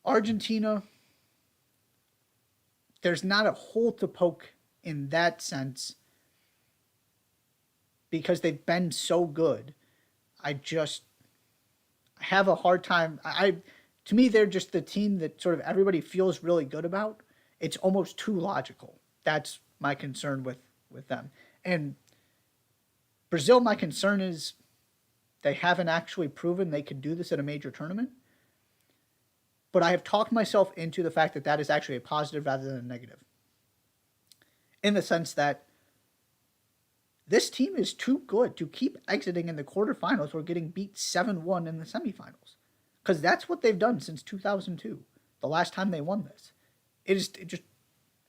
Argentina, there's not a hole to poke in that sense because they've been so good. I have a hard time. To me, they're just the team that sort of everybody feels really good about. It's almost too logical. That's my concern with them. And Brazil, my concern is they haven't actually proven they can do this at a major tournament. But I have talked myself into the fact that that is actually a positive rather than a negative. In the sense that this team is too good to keep exiting in the quarterfinals or getting beat 7-1 in the semifinals. Because that's what they've done since 2002, the last time they won this.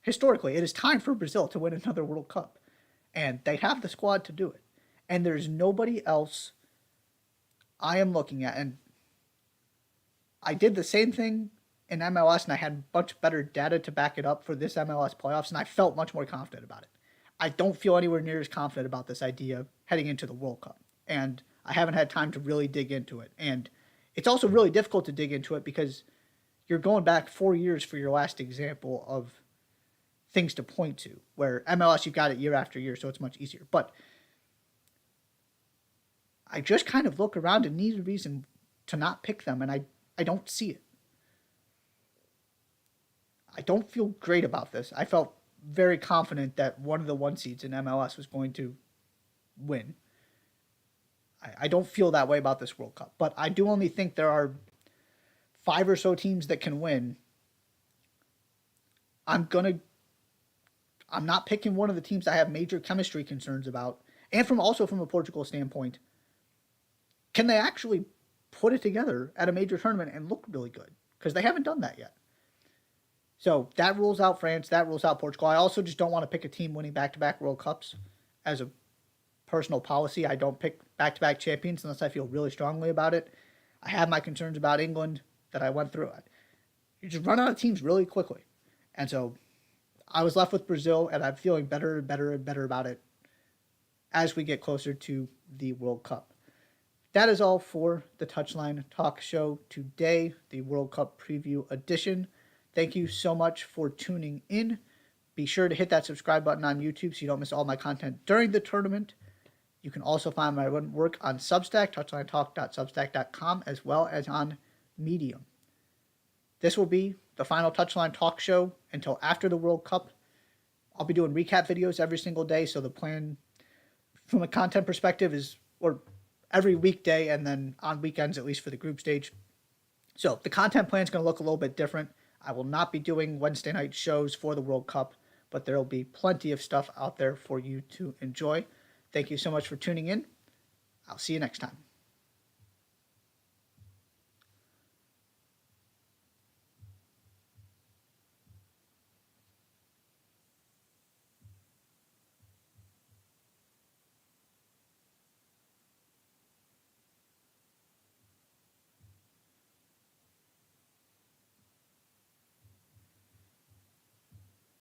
Historically, it is time for Brazil to win another World Cup. And they have the squad to do it. And there's nobody else I am looking at. And I did the same thing in MLS, and I had much better data to back it up for this MLS playoffs, and I felt much more confident about it. I don't feel anywhere near as confident about this idea heading into the World Cup, and I haven't had time to really dig into it. And it's also really difficult to dig into it because you're going back 4 years for your last example of things to point to, where MLS, you've got it year after year, so it's much easier. But I just kind of look around and need a reason to not pick them, and I don't see it. I don't feel great about this. I felt very confident that one of the 1 seeds in MLS was going to win. I don't feel that way about this World Cup, but I do only think there are 5 or so teams that can win. I'm not picking one of the teams I have major chemistry concerns about, and from a Portugal standpoint. Can they actually put it together at a major tournament and look really good? Because they haven't done that yet. So that rules out France. That rules out Portugal. I also just don't want to pick a team winning back-to-back World Cups as a personal policy. I don't pick back-to-back champions unless I feel really strongly about it. I have my concerns about England that I went through. You just run out of teams really quickly. And so I was left with Brazil, and I'm feeling better and better and better about it as we get closer to the World Cup. That is all for the Touchline Talk Show today, the World Cup Preview Edition. Thank you so much for tuning in. Be sure to hit that subscribe button on YouTube so you don't miss all my content during the tournament. You can also find my work on Substack, touchlinetalk.substack.com, as well as on Medium. This will be the final Touchline Talk Show until after the World Cup. I'll be doing recap videos every single day, so the plan from a content perspective is every weekday and then on weekends, at least for the group stage. So the content plan is going to look a little bit different. I will not be doing Wednesday night shows for the World Cup, but there will be plenty of stuff out there for you to enjoy. Thank you so much for tuning in. I'll see you next time.